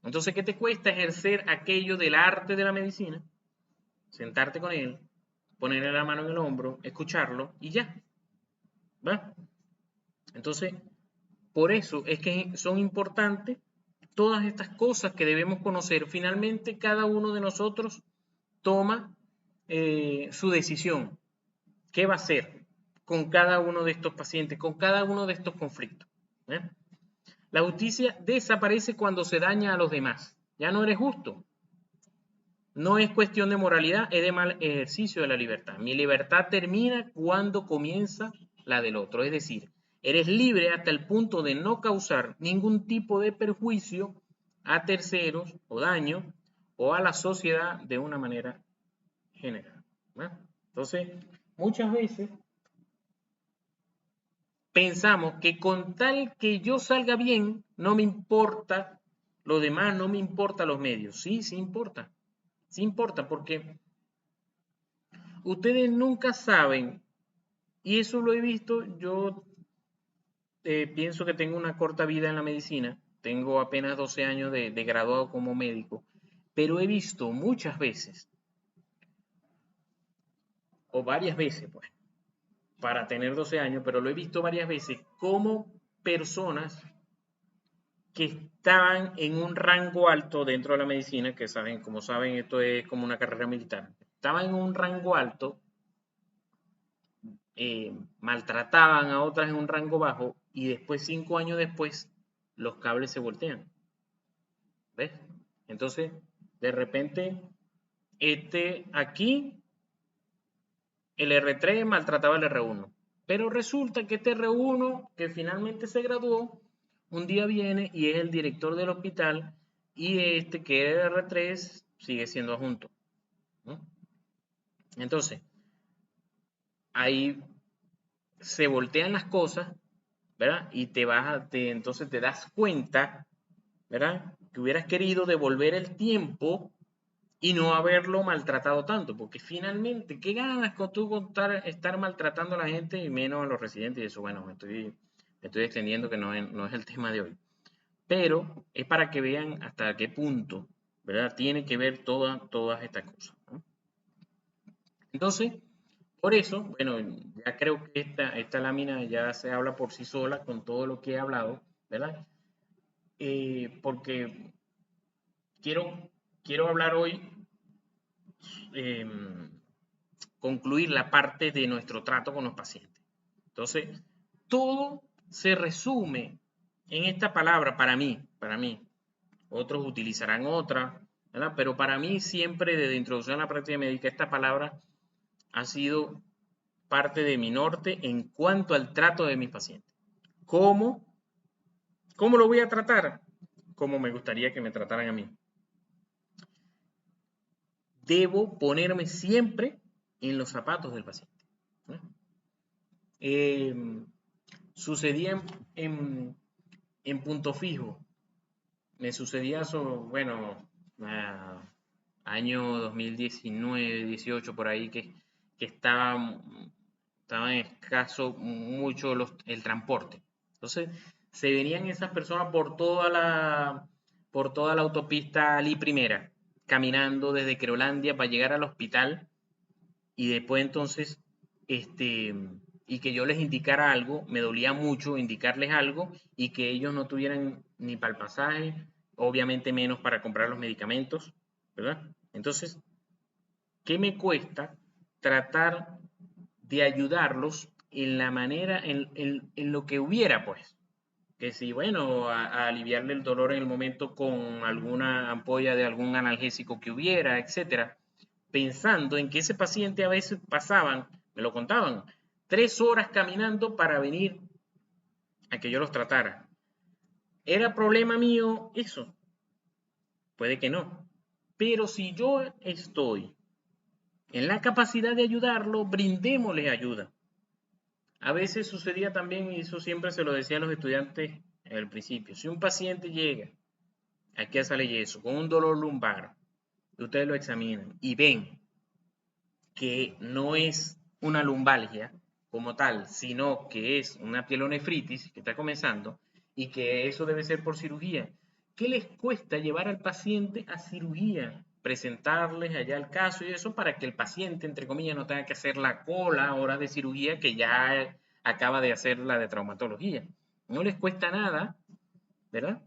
Entonces, ¿qué te cuesta ejercer aquello del arte de la medicina? Sentarte con él, ponerle la mano en el hombro, escucharlo y ya. ¿Va? Entonces, por eso es que son importantes todas estas cosas que debemos conocer. Finalmente, cada uno de nosotros toma su decisión. ¿Qué va a hacer con cada uno de estos pacientes, con cada uno de estos conflictos? ¿Eh? La justicia desaparece cuando se daña a los demás. Ya no eres justo. No es cuestión de moralidad, es de mal ejercicio de la libertad. Mi libertad termina cuando comienza la del otro. Es decir, eres libre hasta el punto de no causar ningún tipo de perjuicio a terceros o daño o a la sociedad de una manera general, ¿no? Entonces, muchas veces pensamos que con tal que yo salga bien, no me importa lo demás, no me importa los medios. Sí, sí importa, porque ustedes nunca saben, y eso lo he visto, yo pienso que tengo una corta vida en la medicina, tengo apenas 12 años de graduado como médico, pero he visto muchas veces, o varias veces, pues, para tener 12 años, pero lo he visto varias veces, como personas que estaban en un rango alto dentro de la medicina, que saben, como saben, esto es como una carrera militar, estaban en un rango alto, maltrataban a otras en un rango bajo y después, 5 años después, los cables se voltean. ¿Ves? Entonces, de repente, aquí, el R3 maltrataba al R1. Pero resulta que este R1, que finalmente se graduó, un día viene y es el director del hospital y este, que era el R3, sigue siendo adjunto, ¿no? Entonces, ahí se voltean las cosas, ¿verdad? Y entonces te das cuenta, ¿verdad? Que hubieras querido devolver el tiempo y no haberlo maltratado tanto, porque finalmente, ¿qué ganas con tú estar maltratando a la gente y menos a los residentes? Y eso, bueno, me estoy extendiendo que no es el tema de hoy. Pero es para que vean hasta qué punto, ¿verdad? Tiene que ver todas estas cosas, ¿no? Entonces, por eso, bueno, ya creo que esta lámina ya se habla por sí sola con todo lo que he hablado, ¿verdad? Porque quiero hablar hoy, eh, concluir la parte de nuestro trato con los pacientes. Entonces, todo se resume en esta palabra para mí. Otros utilizarán otra, ¿verdad? Pero para mí siempre desde introducción a la práctica médica esta palabra ha sido parte de mi norte en cuanto al trato de mis pacientes. ¿Cómo? ¿Cómo lo voy a tratar? Como me gustaría que me trataran a mí. Debo ponerme siempre en los zapatos del paciente, ¿no? Eh, sucedía en Punto Fijo. Me sucedía eso, bueno, año 2019, 18 por ahí, que estaba en escaso mucho el transporte. Entonces, se venían esas personas por toda la autopista Ali Primera, caminando desde Creolandia para llegar al hospital y después entonces, y que yo les indicara algo, me dolía mucho indicarles algo y que ellos no tuvieran ni para el pasaje, obviamente menos para comprar los medicamentos, ¿verdad? Entonces, ¿qué me cuesta tratar de ayudarlos en la manera, en lo que hubiera, pues? Que si, bueno, a aliviarle el dolor en el momento con alguna ampolla de algún analgésico que hubiera, etcétera, pensando en que ese paciente a veces pasaban, me lo contaban, 3 horas caminando para venir a que yo los tratara. ¿Era problema mío eso? Puede que no. Pero si yo estoy en la capacidad de ayudarlo, brindémosle ayuda. A veces sucedía también, y eso siempre se lo decía a los estudiantes al principio, si un paciente llega aquí a Sale Yeso con un dolor lumbar, y ustedes lo examinan y ven que no es una lumbalgia como tal, sino que es una pielonefritis que está comenzando y que eso debe ser por cirugía. ¿Qué les cuesta llevar al paciente a cirugía? Presentarles allá el caso y eso para que el paciente, entre comillas, no tenga que hacer la cola ahora de cirugía que ya acaba de hacer la de traumatología. No les cuesta nada, ¿verdad?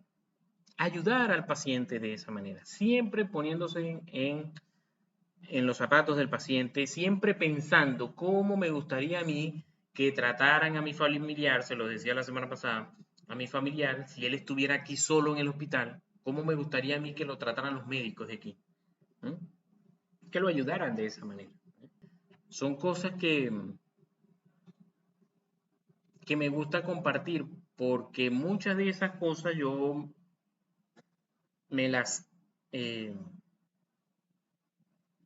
Ayudar al paciente de esa manera, siempre poniéndose en los zapatos del paciente, siempre pensando cómo me gustaría a mí que trataran a mi familiar, se lo decía la semana pasada, a mi familiar, si él estuviera aquí solo en el hospital, cómo me gustaría a mí que lo trataran los médicos de aquí, ¿no? Que lo ayudaran de esa manera. Son cosas que me gusta compartir, porque muchas de esas cosas yo me las, eh,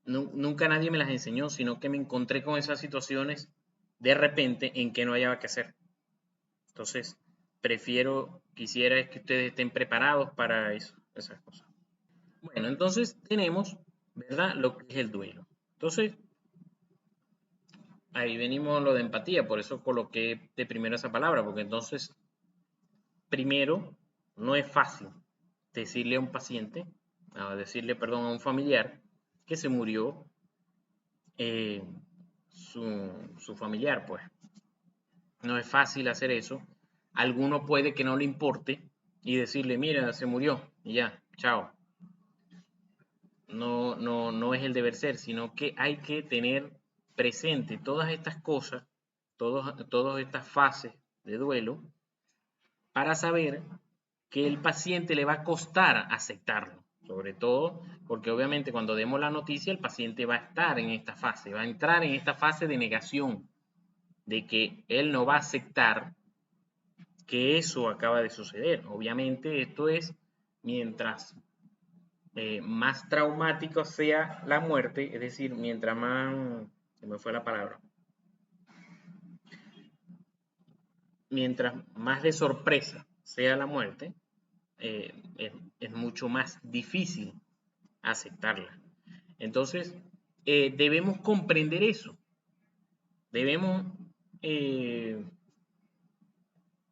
nunca nadie me las enseñó, sino que me encontré con esas situaciones de repente en que no hallaba qué hacer. Entonces, quisiera es que ustedes estén preparados para eso, esas cosas. Bueno, entonces tenemos, ¿verdad? Lo que es el duelo. Entonces, ahí venimos lo de empatía, por eso coloqué de primero esa palabra, porque entonces, primero, no es fácil decirle a un paciente, decirle, perdón, a un familiar que se murió eh, su familiar, pues. No es fácil hacer eso. Alguno puede que no le importe y decirle, mira, se murió y ya, chao. No es el deber ser, sino que hay que tener presente todas estas cosas, todas estas fases de duelo, para saber que el paciente le va a costar aceptarlo. Sobre todo porque obviamente cuando demos la noticia el paciente va a estar en esta fase, va a entrar en esta fase de negación, de que él no va a aceptar que eso acaba de suceder. Obviamente esto es mientras más traumático sea la muerte, es decir, mientras más, se me fue la palabra, mientras más de sorpresa sea la muerte, es mucho más difícil aceptarla. Entonces, debemos comprender eso. Debemos, eh,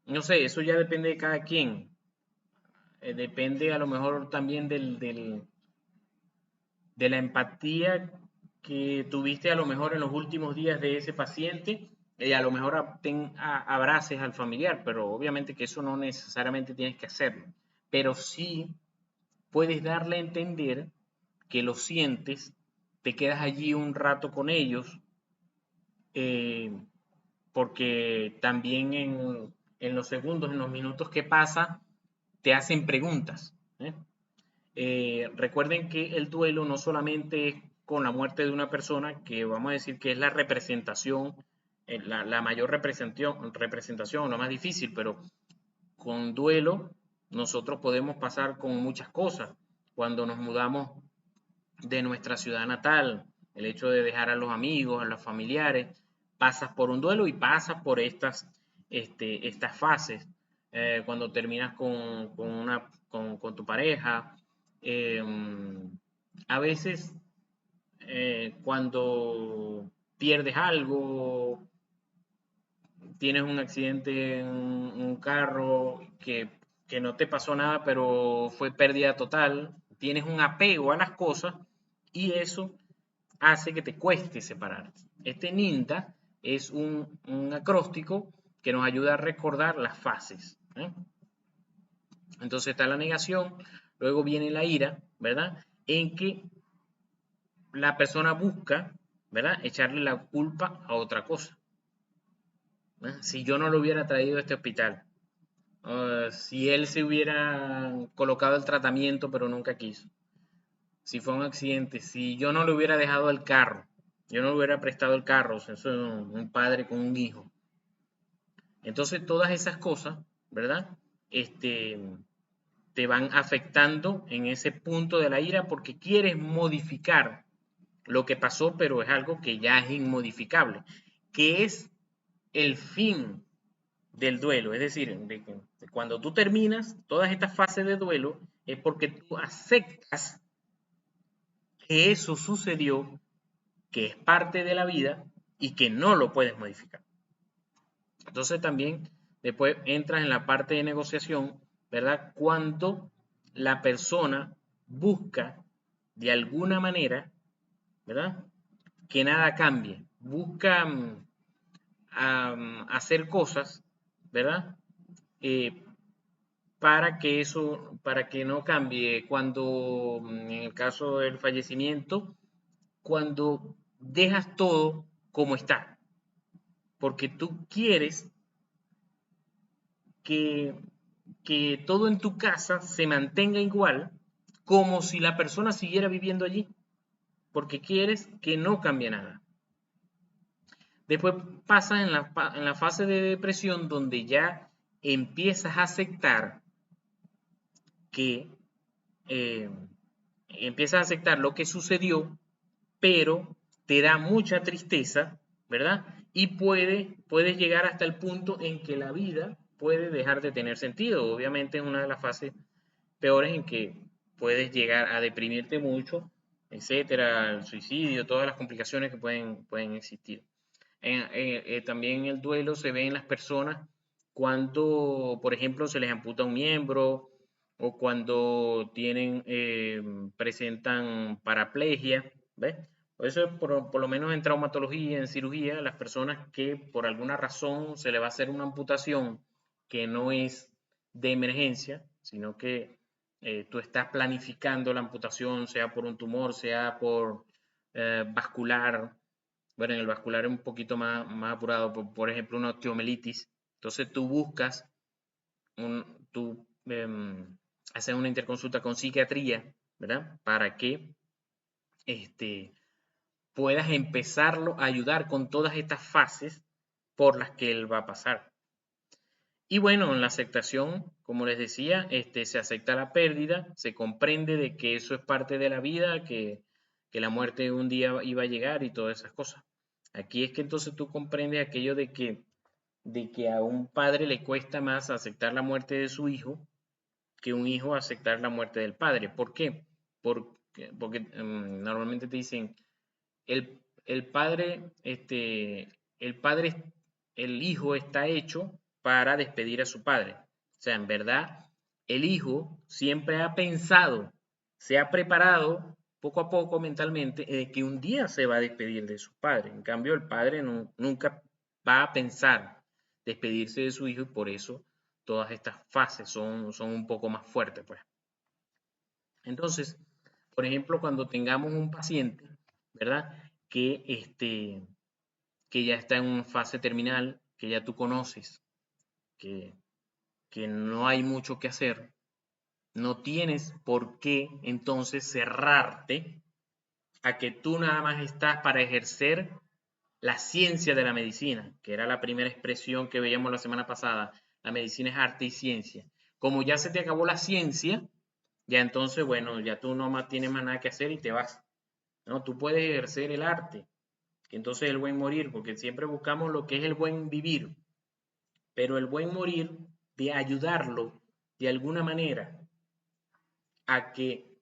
no sé, eso ya depende de cada quien. Depende a lo mejor también de la empatía que tuviste a lo mejor en los últimos días de ese paciente, y a lo mejor abraces al familiar, pero obviamente que eso no necesariamente tienes que hacerlo, pero sí puedes darle a entender que lo sientes, te quedas allí un rato con ellos, eh, porque también en los segundos, en los minutos que pasa, te hacen preguntas. Recuerden que el duelo no solamente es con la muerte de una persona, que vamos a decir que es la representación, la mayor representación, lo más difícil, pero con duelo nosotros podemos pasar con muchas cosas. Cuando nos mudamos de nuestra ciudad natal, el hecho de dejar a los amigos, a los familiares, pasas por un duelo y pasas por estas fases. Cuando terminas con tu pareja, eh, a veces cuando pierdes algo, tienes un accidente en un carro que no te pasó nada, pero fue pérdida total, tienes un apego a las cosas y eso hace que te cueste separarte. Este NINTA es un acróstico que nos ayuda a recordar las fases. Entonces está la negación, luego viene la ira, ¿verdad? En que la persona busca, ¿verdad? Echarle la culpa a otra cosa. Si yo no lo hubiera traído a este hospital, si él se hubiera colocado el tratamiento pero nunca quiso, si fue un accidente, si yo no le hubiera dejado el carro, yo no le hubiera prestado el carro, eso es un padre con un hijo. Entonces todas esas cosas, ¿verdad? Te van afectando en ese punto de la ira porque quieres modificar lo que pasó, pero es algo que ya es inmodificable, que es el fin del duelo. Es decir, cuando tú terminas todas estas fases de duelo, es porque tú aceptas que eso sucedió, que es parte de la vida y que no lo puedes modificar. Entonces también después entras en la parte de negociación, ¿verdad? Cuando la persona busca de alguna manera, ¿verdad? Que nada cambie. Busca hacer cosas, ¿verdad? Eh, para que no cambie. Cuando, en el caso del fallecimiento, cuando dejas todo como está, porque tú quieres que, que todo en tu casa se mantenga igual, como si la persona siguiera viviendo allí, porque quieres que no cambie nada. Después pasa en la fase de depresión donde ya empiezas a aceptar que eh, empiezas a aceptar lo que sucedió, pero te da mucha tristeza, ¿verdad? Y puedes llegar hasta el punto en que la vida puede dejar de tener sentido. Obviamente es una de las fases peores en que puedes llegar a deprimirte mucho, etcétera, el suicidio, todas las complicaciones que pueden existir. También el duelo se ve en las personas cuando, por ejemplo, se les amputa un miembro o cuando presentan paraplegia, ¿ves? Eso es por lo menos en traumatología, en cirugía, las personas que por alguna razón se le va a hacer una amputación que no es de emergencia, sino que tú estás planificando la amputación, sea por un tumor, sea por vascular. Bueno, en el vascular es un poquito más apurado, por ejemplo, una osteomelitis. Entonces tú buscas, tú haces una interconsulta con psiquiatría, ¿verdad? Para que este, puedas empezarlo a ayudar con todas estas fases por las que él va a pasar. Y bueno, en la aceptación, como les decía, se acepta la pérdida, se comprende de que eso es parte de la vida, que la muerte un día iba a llegar y todas esas cosas. Aquí es que entonces tú comprendes aquello de que a un padre le cuesta más aceptar la muerte de su hijo que un hijo aceptar la muerte del padre. ¿Por qué? Porque normalmente te dicen, el padre, el padre, el hijo está hecho para despedir a su padre. O sea, en verdad, el hijo siempre ha pensado, se ha preparado poco a poco mentalmente de que un día se va a despedir de su padre. En cambio, el padre nunca va a pensar despedirse de su hijo y por eso todas estas fases son un poco más fuertes, pues. Entonces, por ejemplo, cuando tengamos un paciente, ¿verdad? Que, que ya está en una fase terminal, que ya tú conoces, que, que no hay mucho que hacer, no tienes por qué entonces cerrarte a que tú nada más estás para ejercer la ciencia de la medicina, que era la primera expresión que veíamos la semana pasada. La medicina es arte y ciencia. Como ya se te acabó la ciencia, ya entonces, bueno, ya tú no más tienes más nada que hacer y te vas. No, tú puedes ejercer el arte, que entonces el buen morir, porque siempre buscamos lo que es el buen vivir, pero el buen morir de ayudarlo de alguna manera a que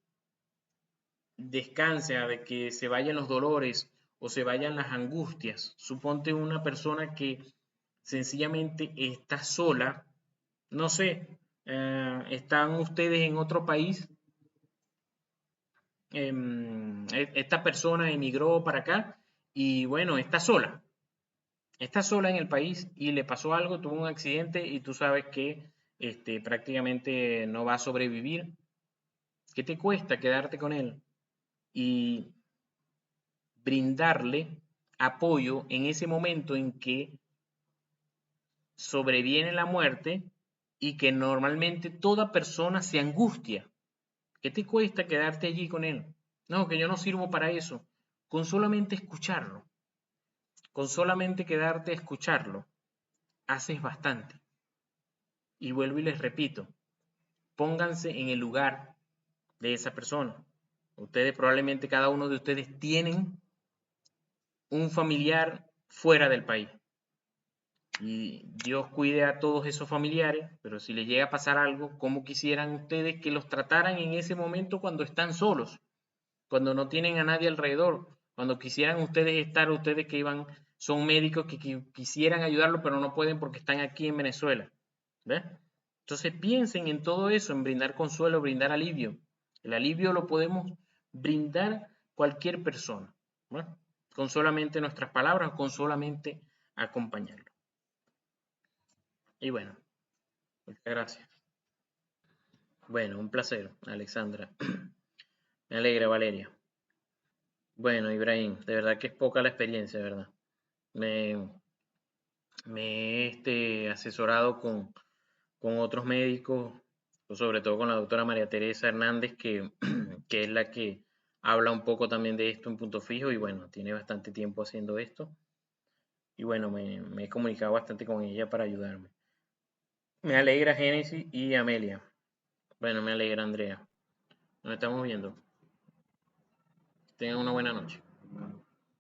descanse, a que se vayan los dolores o se vayan las angustias. Suponte una persona que sencillamente está sola, no sé, están ustedes en otro país, esta persona emigró para acá y bueno, está sola en el país y le pasó algo, tuvo un accidente y tú sabes que prácticamente no va a sobrevivir. ¿Qué te cuesta quedarte con él y brindarle apoyo en ese momento en que sobreviene la muerte y que normalmente toda persona se angustia? ¿Qué te cuesta quedarte allí con él? No, que yo no sirvo para eso. Con solamente escucharlo, con solamente quedarte a escucharlo, haces bastante. Y vuelvo y les repito, pónganse en el lugar de esa persona. Ustedes probablemente, cada uno de ustedes tienen un familiar fuera del país. Y Dios cuide a todos esos familiares, pero si les llega a pasar algo, ¿cómo quisieran ustedes que los trataran en ese momento cuando están solos? Cuando no tienen a nadie alrededor, cuando quisieran ustedes estar, ustedes que iban, son médicos que quisieran ayudarlo, pero no pueden porque están aquí en Venezuela. ¿Ves? Entonces piensen en todo eso, en brindar consuelo, brindar alivio. El alivio lo podemos brindar cualquier persona, ¿no? Con solamente nuestras palabras, con solamente acompañarlo. Y bueno, muchas gracias. Bueno, un placer, Alexandra. Me alegra, Valeria. Bueno, Ibrahim, de verdad que es poca la experiencia, ¿verdad? Me, me he asesorado con otros médicos, sobre todo con la doctora María Teresa Hernández, que es la que habla un poco también de esto en Punto Fijo y bueno, tiene bastante tiempo haciendo esto. y bueno, me he comunicado bastante con ella para ayudarme. Me alegra Génesis y Amelia. Bueno, me alegra Andrea. Nos estamos viendo. Tengan una buena noche.